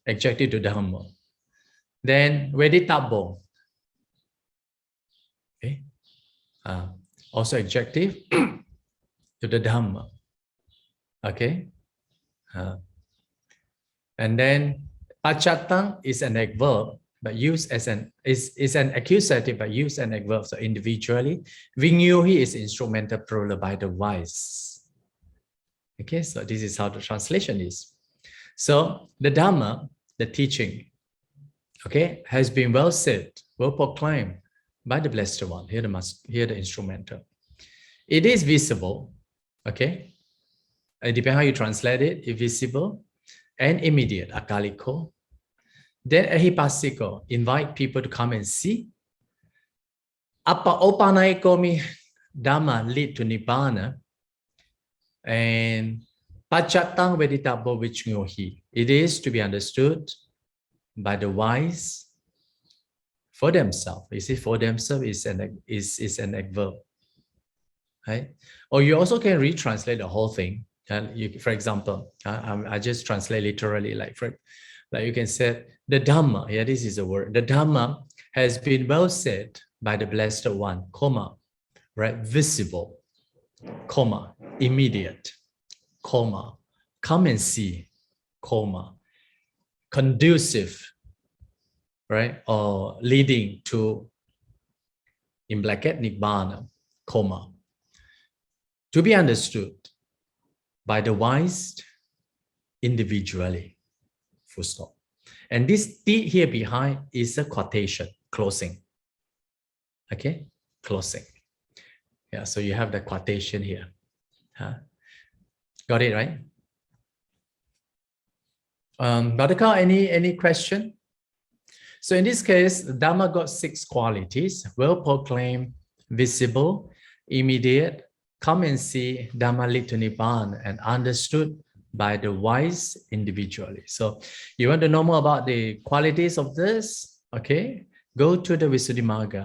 adjective to Dhammo. Then Veditabo, okay, also adjective to the Dhamma. Okay, and then Pachatang is an adverb, but used as is an accusative, but used an adverb, so individually. Vinyuhi is instrumental plural by the wise. Okay, so this is how the translation is. So the Dhamma, the teaching, okay, has been well said, well proclaimed by the Blessed One. Here the instrumental. It is visible, okay. It depends how you translate it. It's visible and immediate, akaliko. Then ehipasiko, invite people to come and see. Opanaikomi, Dhamma lead to Nibbana. And Pachatang Veditabo Vichnohi. It is to be understood by the wise for themselves. You see, for themselves is an adverb. Right? Or you also can retranslate the whole thing. For example, I just translate literally, like you can say, the Dhamma, yeah, this is a word. The Dhamma has been well said by the Blessed One, comma, right? Visible, comma, immediate, comma, come and see, comma, conducive, right? Or leading to, in bracket, Nibbana, comma, to be understood by the wise individually, full stop. And this T here behind is a quotation, closing. Okay, closing. Yeah, so you have the quotation here. Got it, right? Badaka, any question? So in this case, Dhamma got 6 qualities: well proclaimed, visible, immediate, come and see, Dhamma lead to Nibbana, and understood by the wise individually. So you want to know more about the qualities of this? Okay, go to the Visuddhimagga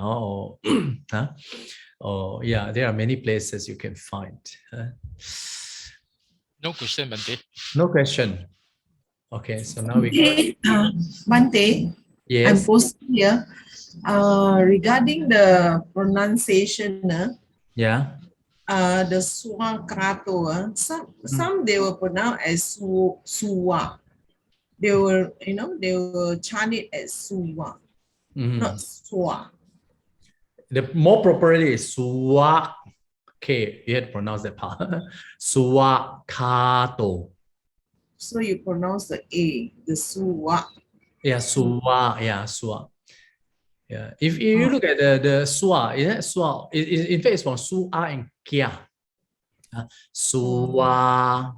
or yeah, there are many places you can find. No question, Bhante. No question. Okay, so now we go. Bhante, I'm Yes. posting here. Regarding the pronunciation, Yeah. the swakato, some they will pronounce as suwa. They will chant it as suwa, not swa. The more properly is suwa. Okay, you had to pronounce that part. Suwakato. So you pronounce the A, the suwa. Yeah, suwa. Yeah, suwa. Yeah. If you look at the swa, is that swa? In fact, it's from su'a and kia. Suwa,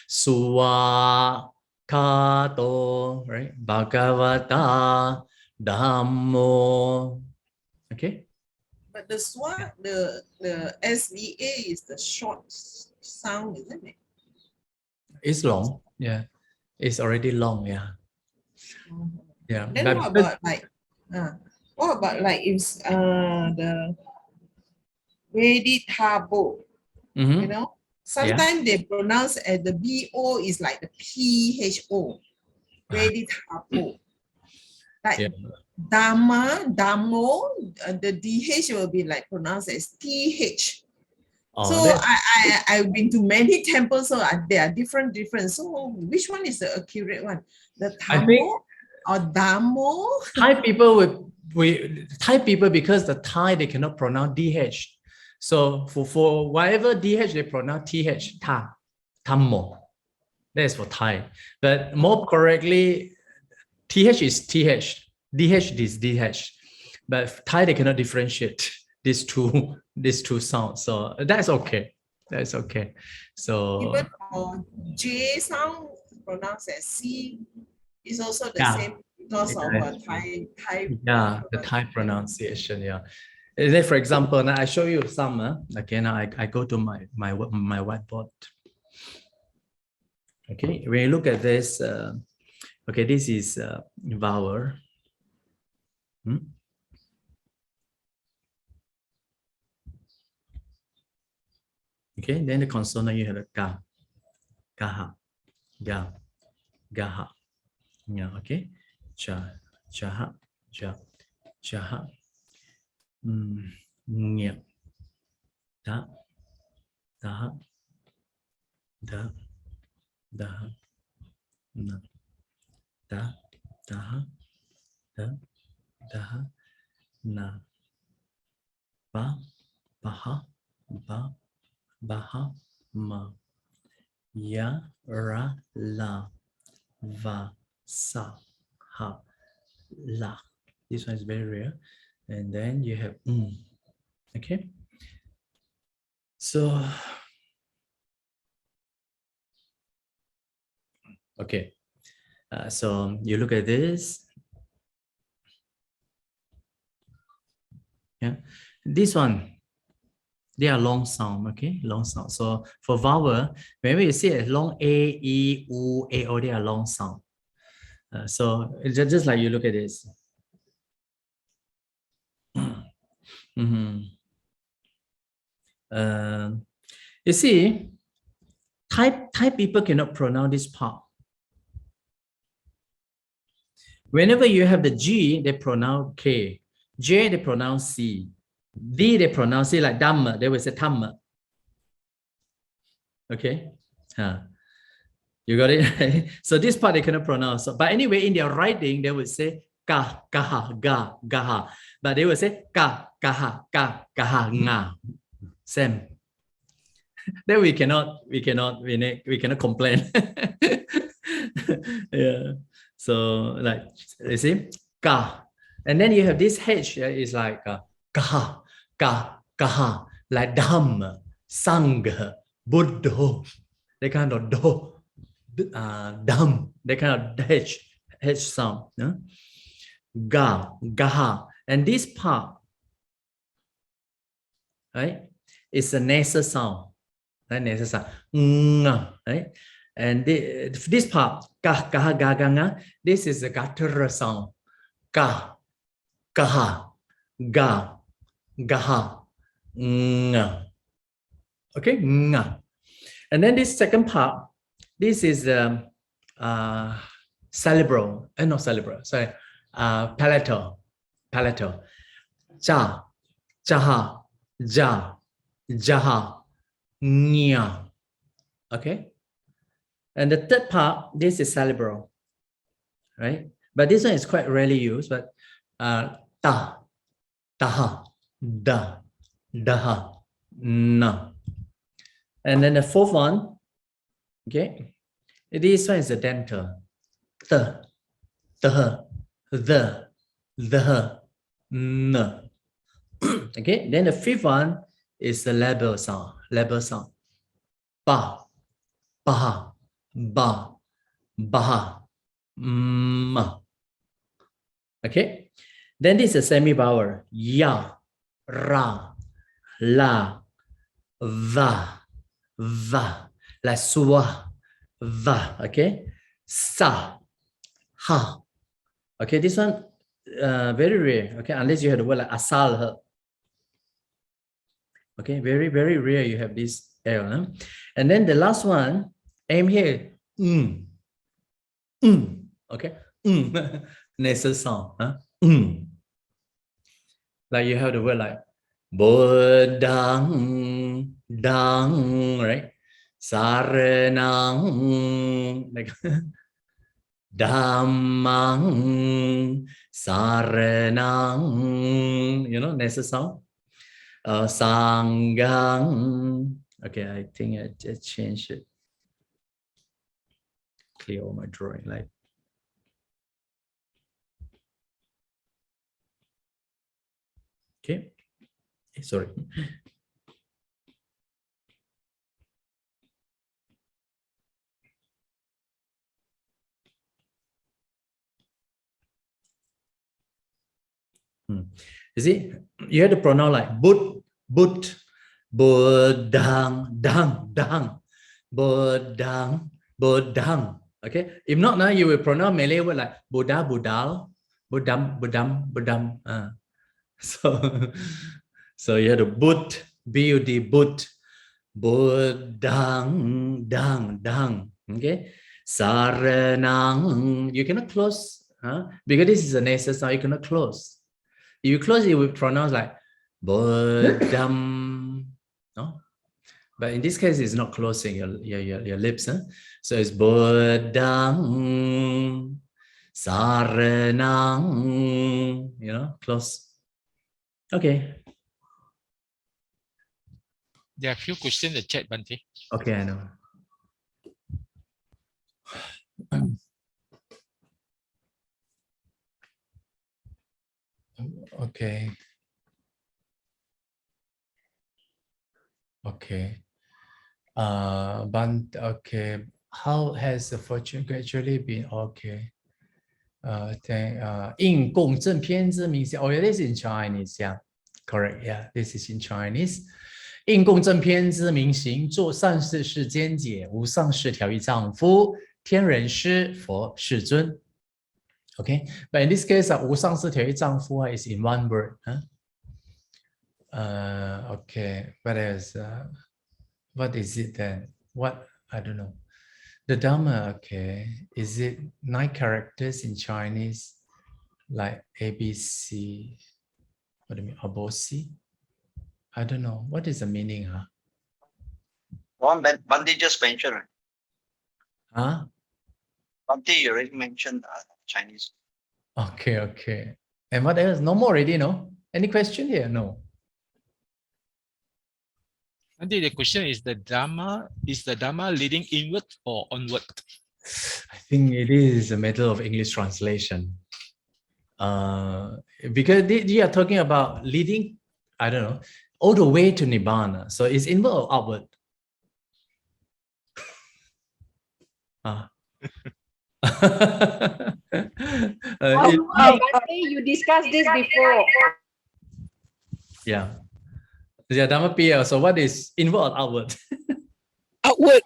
suwa, kato, right? Bhagavata, Dhammo. Okay. But the swa, the SVA is the short sound, isn't it? It's long. Yeah. It's already long. Yeah. Yeah. Then But what about like if the Vedithabo, you know, sometimes they pronounce as the BO is like the PHO, Vedithabo. Like Dhamma, Dhammo, the DH will be like pronounced as TH. So I've been to many temples, so they are different. So which one is the accurate one? The Dhammo or Dhammo? Thai people, because the Thai they cannot pronounce DH. So for whatever DH they pronounce TH, Dhammo. That is for Thai. But more correctly, TH is TH. DH, this DH. But Thai, they cannot differentiate these two sounds. So that's okay. That's okay. So Even for J sound pronounced as C is also the Yeah. same because of Thai yeah, the Thai pronunciation. Yeah. And then, for example, now I show you some. Okay, now I go to my whiteboard. Okay, when you look at this, okay, this is vowel. Okay, then the consonant you have a ka, kaha, ga, gaha. Yeah, okay, cha, chaha, ja, chaha, nya, da, daha, da, daha, na, da, daha, da, daha, na, ba, baha, ba, baha, ma, ya, ra, la, va, sa, ha, la. This one is very rare. And then you have okay. So okay. So you look at this. Yeah, this one, they are long sound, okay, long sound. So for vowel, whenever you see a long A, E, U, A, O, they are long sound. So it's just like you look at this. You see, Thai people cannot pronounce this part. Whenever you have the G, they pronounce K. J, they pronounce C. D, they pronounce it like Dhamma. They will say Dhamma. Okay. You got it? Right? So this part they cannot pronounce. But anyway, in their writing, they would say ka, kaha, ga, gaha. But they would say ka, kaha, ka, kaha, nga. Same. Then we cannot complain. Yeah. So like you see, ka. And then you have this H is like kaha, ka, kaha, like Dhamma, Sangha, Buddha. They kind of do. Dham, they kind of H sound. Ga, gaha. And this part, right, is a nasal sound. Right, nasal sound. Right? And this part, ga, gaha, ga, ga, nga, this is a guttural sound. Ga, gaha, ga, gaha, nga. Okay, nga. And then this second part, this is cerebral, not cerebral, sorry, palatal. Cha, jaha, ja, jaha, nya. Okay. And the third part, this is cerebral, right? But this one is quite rarely used, but ta, taha, da, daha, na. And then the fourth one, okay, this one is the dental. The, the, n. Okay, then the fifth one is the labial sound. Ba, baha, ba, baha, ma. Okay, then this is a semi-vowel. Ya, ra, la, va, like swa, va. Okay, sa, ha. Okay, this one very rare. Okay, unless you have the word like asal. Okay, very, very rare you have this L. Huh? And then the last one, aim here. Okay, nasal sound. Huh? Like you have the word like bodang, dang, right? Saranang, like Dhammang, saranang, nasal sound. Sangha. Okay, I think I just changed it. Clear all my drawing, like Okay, sorry. You see, you have to pronounce like but, budang, dang, budang, budang. Okay, if not now you will pronounce Malay word like Buddha, budal, budam, budam, budam. So, so you have to but, bud, but, budang, dang. Okay, saranang. You cannot close, because this is a nasal sound. You cannot close. If you close, it will pronounce like budam. No, but in this case, it's not closing your lips. So it's budam saranang. You know, close. Okay. There are a few questions in the chat, Bhante. Okay, I know. Okay. Okay. But okay. How has the fortune gradually been? Okay. 应供正偏之名相. Oh, yeah, this is in Chinese. Yeah, correct. Yeah, this is in Chinese. 应供正偏之名行，做善事世间解，无上士调御丈夫，天人师佛世尊。Okay, but in this case, 无上士调御丈夫 is in one word. Okay, what else? What is it then? What? I don't know. The Dhamma, okay. Is it 9 characters in Chinese? Like A, B, C? What do you mean? Abosi? I don't know. What is the meaning? One Bhante just mentioned, right? Huh? Bhante, you already mentioned Chinese. Okay, okay. And what else? No more already, no? Any question here? No. Bhante, the question is the Dhamma leading inward or onward? I think it is a matter of English translation. Because you are talking about leading, I don't know, all the way to Nibbana. So it's inward or outward? You discussed this before. Yeah. Yeah, Dhammapala. So what is inward or outward? Outward.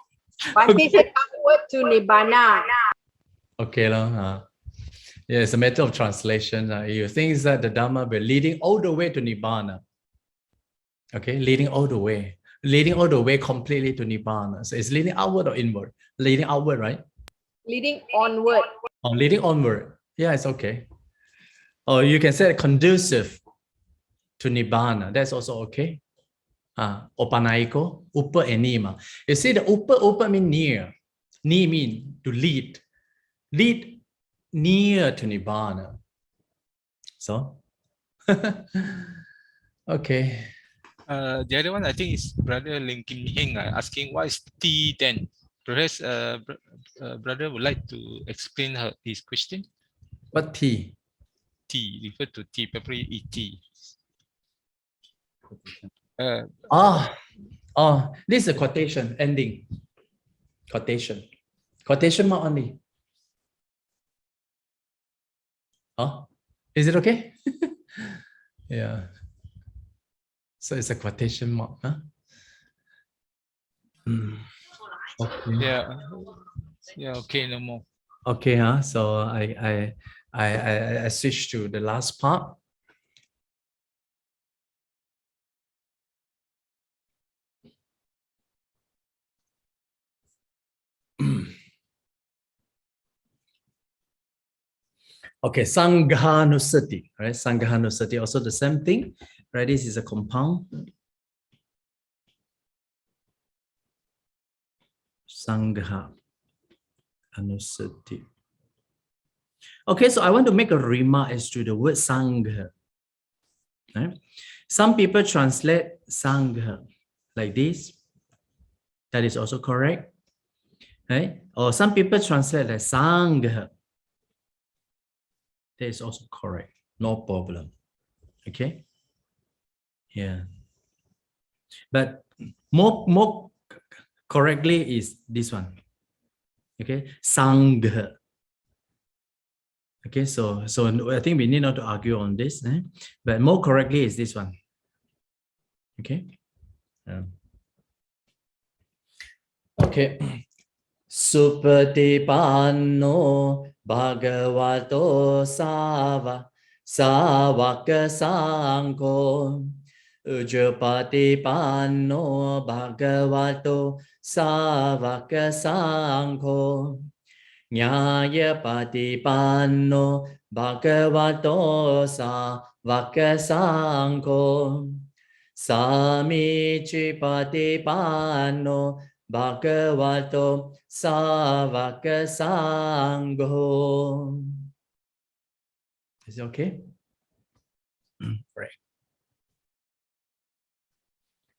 Bhante said outward to Nibbana. Okay. Yeah, it's a matter of translation. You think that the Dhamma will leading all the way to Nibbana. Okay, leading all the way completely to Nibbana. So it's leading outward or inward? Leading outward, right? Leading onward. Oh, leading onward. Yeah, it's okay. Or you can say conducive to Nibbana. That's also okay. Opanaiko, upa and nima. You see the upa mean near. Ni mean to lead. Lead near to Nibbana. So, okay. The other one I think is Brother Lim Kim Heng asking what is T then? Perhaps brother would like to explain his question. What T? T refer to T, probably ET. This is a quotation ending. Quotation mark only. Is it okay? Yeah. So it's a quotation mark, huh? Okay. Yeah. Okay. No more. Okay, so I switch to the last part. Okay, Sangha anusati, right? Sangha anusati, also the same thing, right? This is a compound. Sangha anusati. Okay, so I want to make a remark as to the word Sangha. Right? Some people translate Sangha like this. That is also correct. Right? Or some people translate like Sangha. That is also correct. No problem. Okay. Yeah. But more correctly is this one. Okay, Sangha. Okay, so I think we need not to argue on this, but more correctly is this one. Okay. Okay. Supatipanno bhagavato savaka sangho ujapatipanno bhagavato savaka sangho Nyayapatipanno bhagavato savaka sangho Samicipatipanno bhagavato savaka sangho. Is it okay? Right.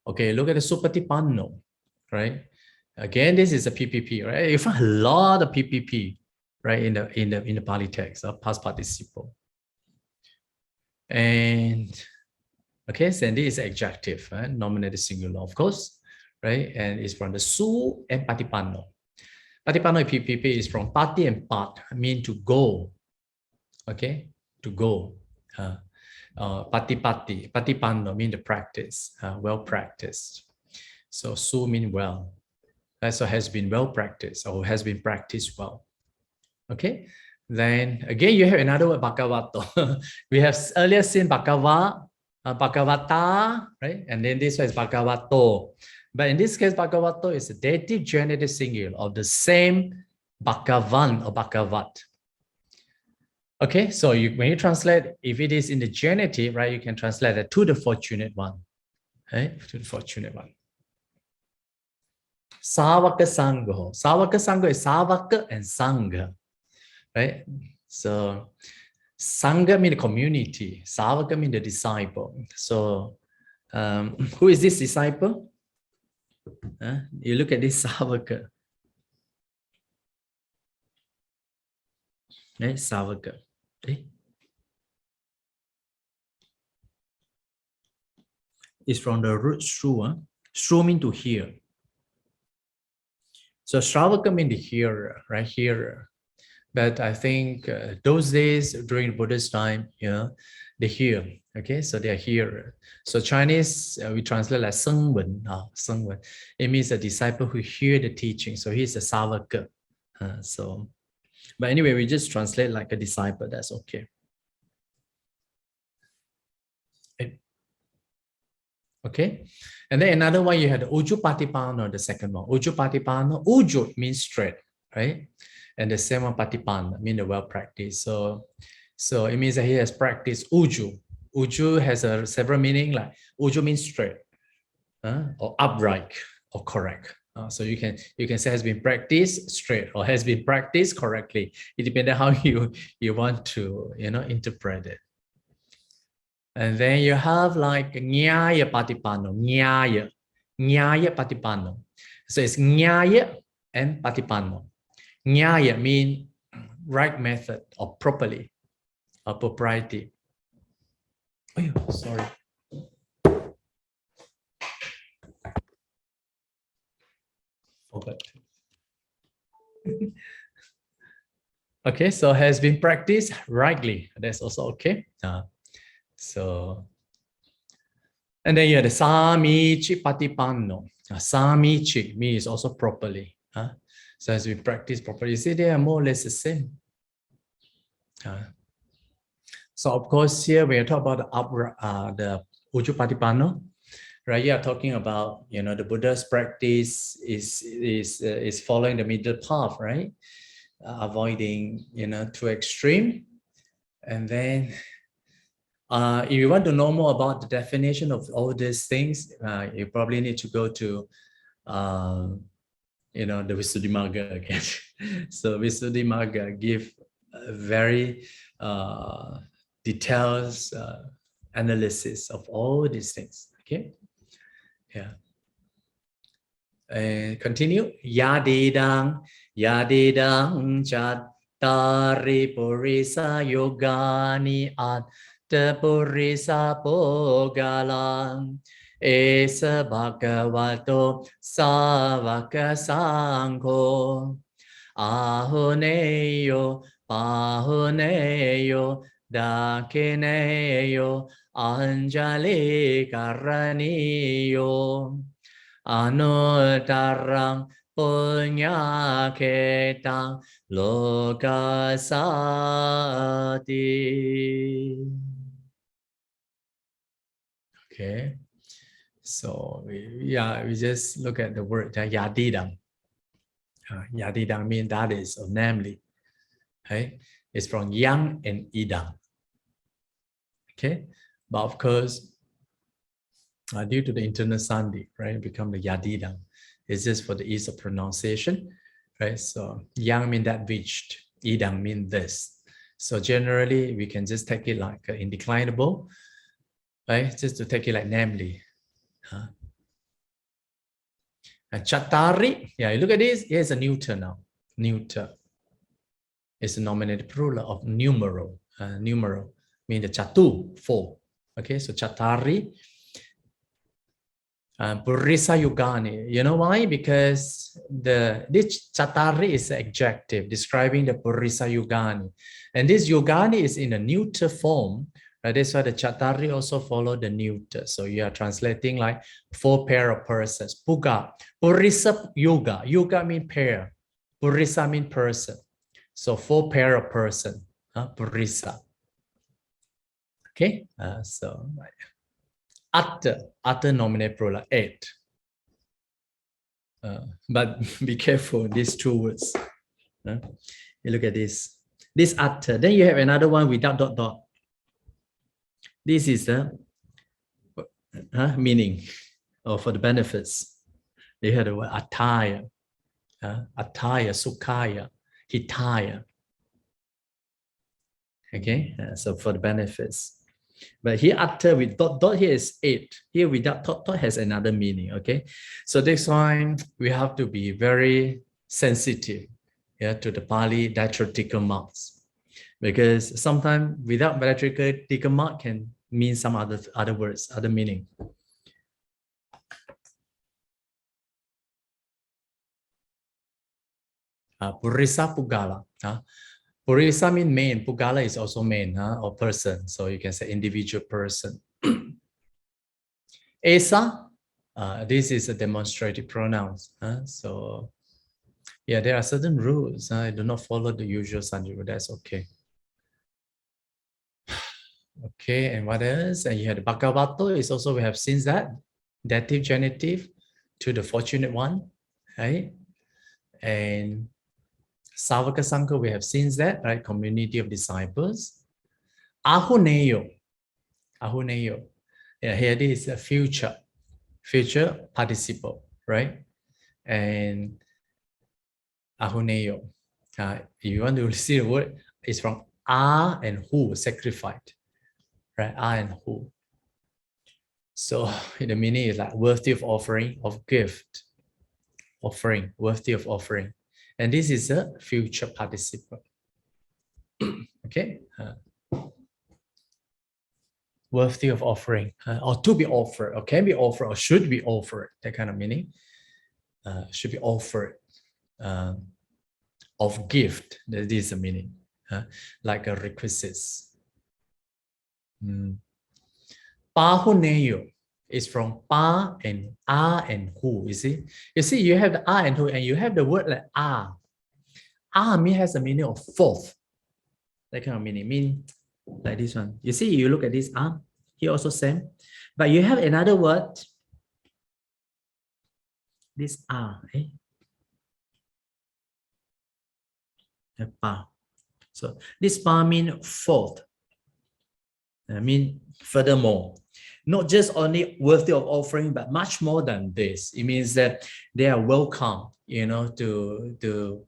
Okay, look at the supatipanno, right? Again, this is a PPP, right? You find a lot of PPP, right, in the Pali text of past participle. And okay, so this is adjective, right? Nominated singular, of course, right? And it's from the su and patipanno. Patipanno PPP is from pati and pat, mean to go. Okay, to go. Patipanno mean the practice, well practiced. So su mean well. So has been well practiced or has been practiced well. Okay, then again you have another word bhagavato. We have earlier seen bhagavata, right? And then this one is bhagavato. But in this case, bhagavato is a dative genitive singular of the same bhagavan or bhagavat. Okay, so when you translate, if it is in the genitive, right, you can translate it to the fortunate one, right? To the fortunate one. Savaka Sangha. Savaka Sangha is Savaka and Sangha, right? So Sangha means community. Savaka means the disciple. So who is this disciple? You look at this Savaka. Right? Savaka. Okay. It's from the root shru. Shru means to hear. So Shravaka means the hearer, right? Hearer. But I think those days during Buddha's time, they hear. Okay, so they are hearer. So Chinese, we translate like Sengwen. Sengwen. It means a disciple who hear the teaching. So he's a Savaka. But anyway, we just translate like a disciple. That's okay. Okay, and then another one you had the Ujupatipano, the second one. Ujupatipano, Uju means straight, right? And the same one Patipana means the well practiced. So it means that he has practiced Uju. Uju has several meaning, like Uju means straight, or upright, or correct. So you can say has been practiced straight or has been practiced correctly. It depends on how you want to interpret it. And then you have like Nyaya Patipano, Nyaya Patipano. So it's Nyaya and Patipano. Nyaya means right method or properly or propriety. Oh, sorry. Forgot. Okay, so has been practiced rightly. That's also okay. So, and then you have the Samichi Patipano. Samichi means also properly. So as we practice properly, you see they are more or less the same. So of course here we are talking about the Ujupatipano, right? You are talking about the Buddha's practice is following the middle path, right? Avoiding too extreme, and then. If you want to know more about the definition of all these things, you probably need to go to, the Visuddhimagga again. So Visuddhimagga give a very detailed analysis of all these things. Okay, yeah. And continue. Yadidang chattari purisa yogani at atta purisa pogalam esa bhagavato savaka sangho ahuneyo pahuneyo dakineyo anjali karaniyo anutarang punya ketang lokasati. Okay, so we just look at the word yadidam. Yadidam means that is, or namely. Okay, it's from yang and idam. Okay, but of course, due to the internal sandhi, right, become the yadidam. It's just for the ease of pronunciation, right? So yang means that which, idam means this. So generally, we can just take it like indeclinable, right? Just to take it like namely. Chattari, yeah, look at this. Here's a neuter now. Neuter is a nominative plural of numeral. Numeral means the chatu, 4. Okay, so chattari. Purisa yugani. You know why? Because this chattari is an adjective describing the purisa yugani. And this yugani is in a neuter form. Right? That's why the chattari also follow the neuter. So you are translating like 4 pair of persons. Puga. Purisa yuga. Yuga means pair. Purisa means person. So 4 pair of person. Purisa. Okay. So Atta nominative plural 8. But be careful, these 2 words. You look at this. This atta. Then you have another one without dot dot. This is the meaning, or for the benefits. You have the word attaya, attaya, sukhaya, hitaya. Okay, so for the benefits. But here atta with dot dot here is 8. Here without dot dot has another meaning. Okay, so this one we have to be very sensitive, to the Pali diacritical marks, because sometimes without diacritical mark can mean some other words, other meaning. Purisa Pugala. Purisa means main. Pugala is also main, or person. So you can say individual person. Esa, this is a demonstrative pronouns. So yeah, there are certain rules. I do not follow the usual Sanji, but that's okay. Okay, and what else? And you had Bhagavato is also, we have seen that. Dative, genitive to the fortunate one, right? And Savaka Sangha, we have seen that, right? Community of disciples. Ahuneyo. Ahuneyo. Yeah, here this is a future participle, right? And Ahuneyo. If you want to see the word, it's from A and who, sacrificed, right? A and who. So the meaning is like worthy of offering, of gift, offering, worthy of offering. And this is a future participle. Okay. Worthy of offering, or to be offered, or can be offered, or should be offered, that kind of meaning. Should be offered, of gift, that is the meaning, like a requisites. Pahuneyo is from pa and a and who. You see, you have the a and who, and you have the word like a. A has a meaning of fourth. That kind of meaning, mean like this one. You see, you look at this a, here also same, but you have another word. This a, pa. So this pa mean fourth. Mean furthermore. Not just only worthy of offering, but much more than this. It means that they are welcome, to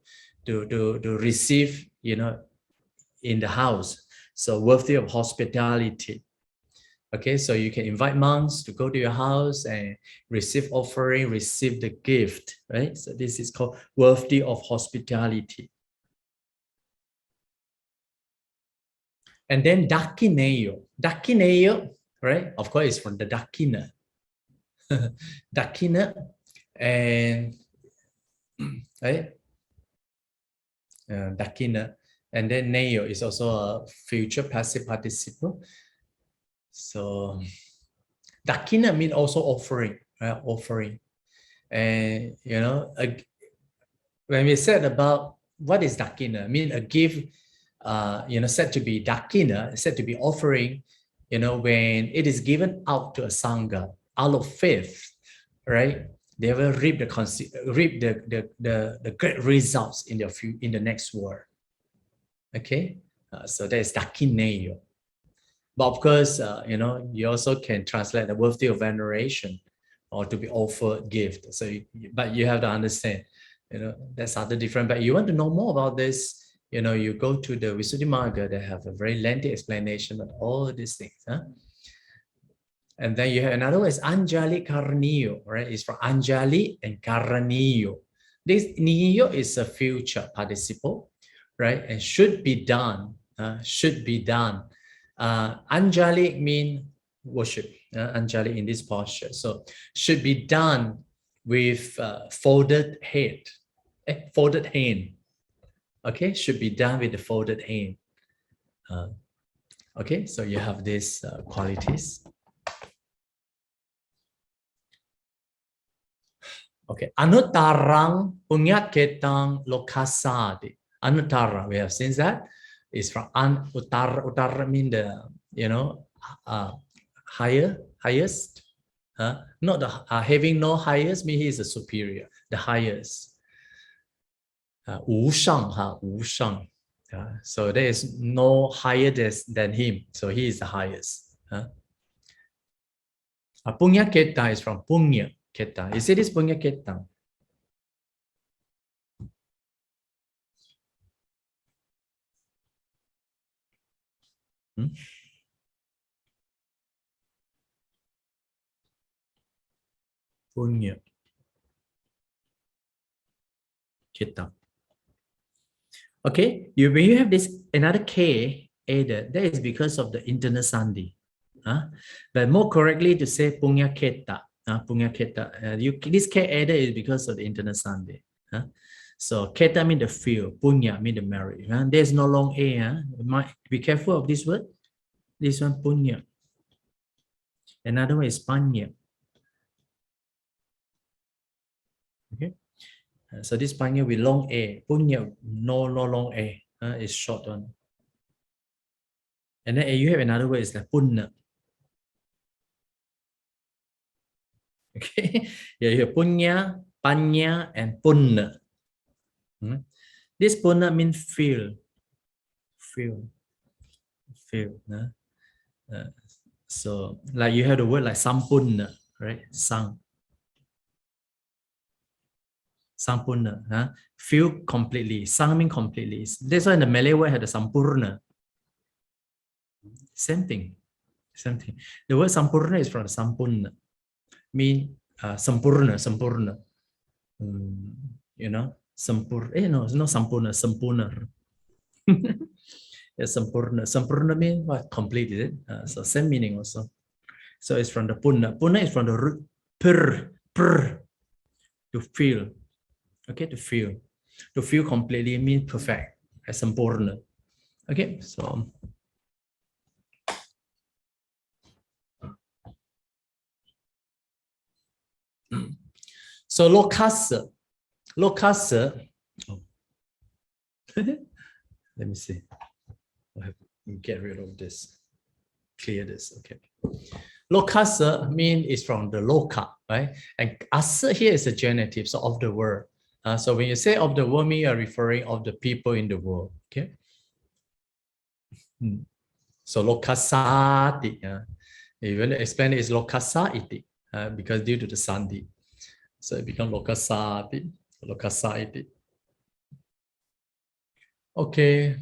receive, in the house. So worthy of hospitality. Okay, so you can invite monks to go to your house and receive offering, receive the gift, right? So this is called worthy of hospitality. And then dakineyo. Dakineyo, right? Of course, it's from the dakina. Dakina and right? Dakina. And then neyo is also a future passive participle. So dakina means also offering, offering. And you know, when we said about what is dakina, I mean a gift, you know, said to be dakina, said to be offering, you know, when it is given out to a sangha out of faith, right? They will reap the great results in the next world. Okay, so that is dakineyo. But of course, you know, you also can translate the worthy of veneration or to be offered gift. So, but you have to understand, you know, that's other different. But you want to know more about this, you know, you go to the Visuddhimagga. They have a very lengthy explanation of all these things. Huh? And then you have another one is Anjali Karaniyo, right? It's from Anjali and Karaniyo. This niyo is a future participle, right? And should be done, should be done. Anjali mean worship, Anjali in this posture. So should be done with folded head, folded hand. Okay, should be done with the folded hand. Okay, so you have these qualities. Okay, anuttarang punyatketang lokasadi. Anuttara, we have seen that is from uttara. Uttara mean the, you know, highest. Not the having no highest mean he is a superior, the highest. Wu shang, wu shang. So there is no higher than him, so he is the highest. Punyaketa is from punya keta. You see this punyaketa? Punya keta. Okay, when you have this another K added, that is because of the internal sandhi. But more correctly to say punya keta. Punya keta. This K added is because of the internal sandhi. So keta means the field, punya means the merit. There's no long A. Be careful of this word. This one punya. Another one is panya. Okay. So this panya with long A. Punya, no long A. It's short one. And then you have another word is like punna. Okay. Yeah, you have punya, panya, and punna. This punna means feel. So like you have the word like sampunna, right? Sampunna, feel completely. Sang means completely. That's why in the Malay word had the sampurna. Same thing. The word sampurna is from sampunna, mean sampurna. You know, no, it's not sampurna, sampurna. Yeah, sampurna means what? Complete, is it? So same meaning also. So it's from the punna. Punna is from the root per, to feel. Okay, to feel completely means perfect, as sampurna. Okay, so lokasa. Oh. Let me see. I'll have to get rid of this. Clear this. Okay. Lokasa mean is from the loka, right? And asa here is a genitive, so of the world. So when you say of the world, you are referring of the people in the world. Okay. So lokasati. If you want to explain it, is lokasa iti, because due to the sandhi. So it becomes lokasati, iti. Okay,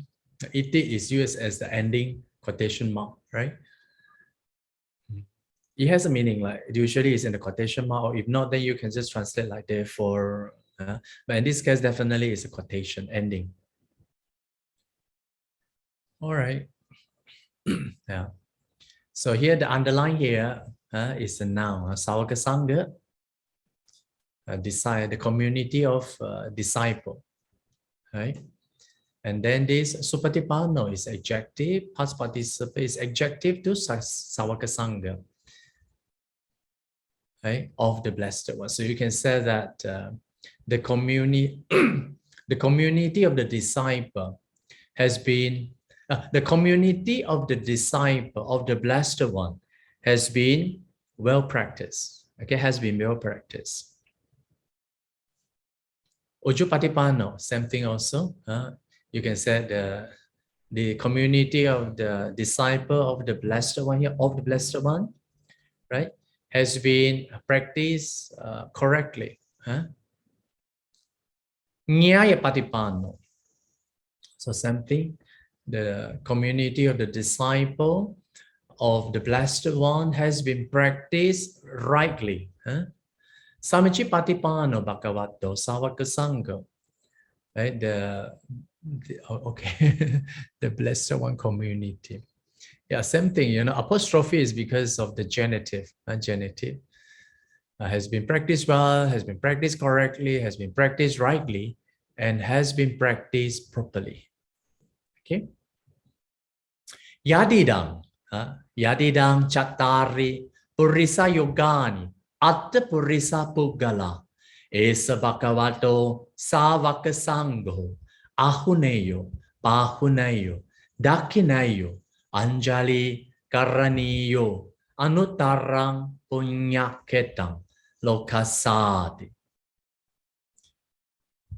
iti is used as the ending quotation mark, right? It has a meaning, like usually it's in the quotation mark, or if not, then you can just translate like therefore. But in this case, definitely it's a quotation ending. All right. Yeah. So here the underline here is the noun, Sawaka Sangha, the community of disciple, right? And then this Supatipano is adjective, past participle is adjective to Sawaka Sangha, right? Of the Blessed One. So you can say that the community, the community of the disciple has been, the community of the disciple of the Blessed One has been well practiced. Okay, has been well practiced. Ujupatipano, same thing also. You can say the community of the disciple of the Blessed One here, of the Blessed One, right, has been practiced correctly. Nyaya patipano. So same thing, the community of the disciple of the Blessed One has been practiced rightly. Samichi patipano bhagavato savaka sangha. Right, okay, the Blessed One community. Yeah, same thing, you know, apostrophe is because of the genitive. Genitive has been practiced well, has been practiced correctly, has been practiced rightly, and has been practiced properly. Okay. Yadidang, yadidang chattari purisa yogani atta purisa puggala esa bhagavato savaka sangho ahuneyo pahuneyo dakinayo anjali karaniyo anutarang punyaketang lokasati.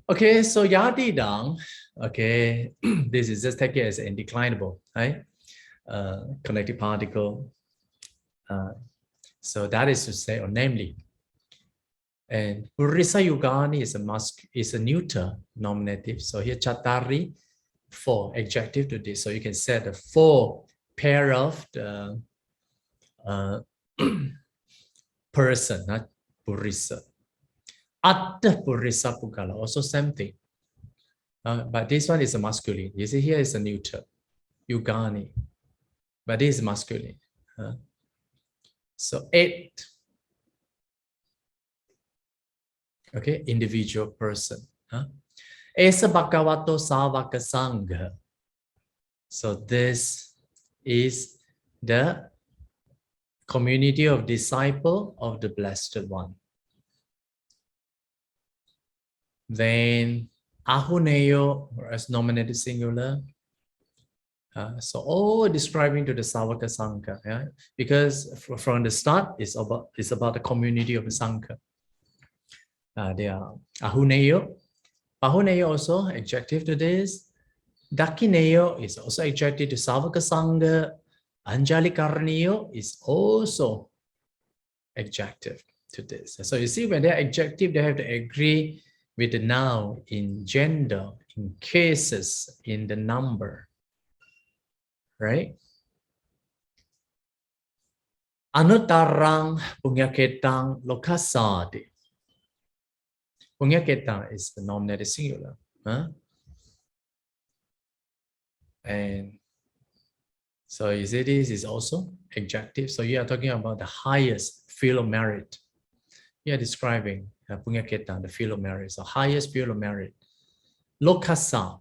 Okay, so yadidang, okay, this is just take it as indeclinable, right? Connected particle. So that is to say, or namely, and Purisa Yugani is a neuter nominative. So here Chattari, 4 adjective to this. So you can say the 4 pair of the person, not Purisa. Atta Purisa Pugala, also same thing. But this one is a masculine. You see here is a neuter, Yugani. But this is masculine. So 8. Okay, individual person. Esa bhagavato savaka sangha. So this is the community of disciple of the Blessed One. Then ahuneo, as nominated singular. So all describing to the Savaka Sangha, yeah? Because from the start it's about the community of the Sangha. They are ahuneo, pahuneo also adjective to this. Dakineo is also adjective to Savaka Sangha. Anjali Karniyo is also adjective to this. So you see, when they're adjective, they have to agree with the noun in gender, in cases, in the number. Right? Anutarang punyaketang lokasadi. Punyaketang is the nominative singular. And so you see this is also adjective. So you are talking about the highest field of merit. You are describing punyaketang, the field of merit. So highest field of merit. Lokasa,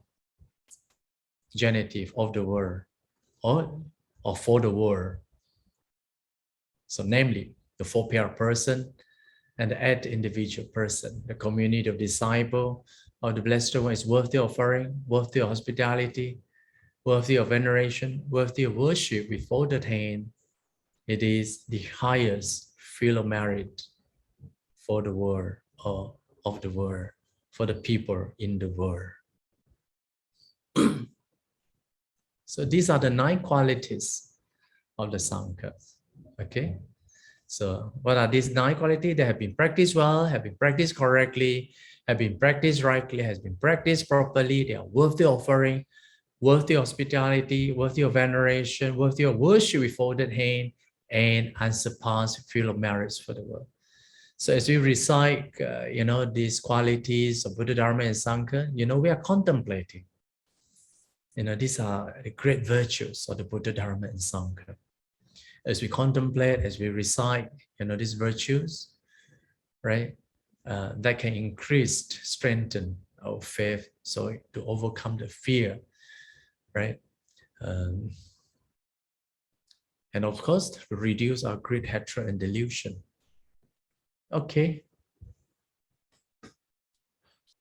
genitive of the word. Or for the world. So namely, the 4 pair person and the 8 individual person. The community of disciple of the Blessed One is worthy of offering, worthy of hospitality, worthy of veneration, worthy of worship with folded hand. It is the highest field of merit for the world, or of the world, for the people in the world. So these are the 9 qualities of the Sangha. Okay. So what are these 9 qualities? They have been practiced well, have been practiced correctly, have been practiced rightly, has been practiced properly. They are worthy of offering, worthy of hospitality, worthy of veneration, worthy of worship with folded hand, and unsurpassed field of merits for the world. So as we recite, these qualities of Buddha, Dharma, and Sangha, we are contemplating. These are the great virtues of the Buddha, Dharma, and Sangha. As we contemplate, as we recite, these virtues, right, that can increase, strengthen our faith, so to overcome the fear, right, and of course, reduce our greed, hatred, and delusion. Okay.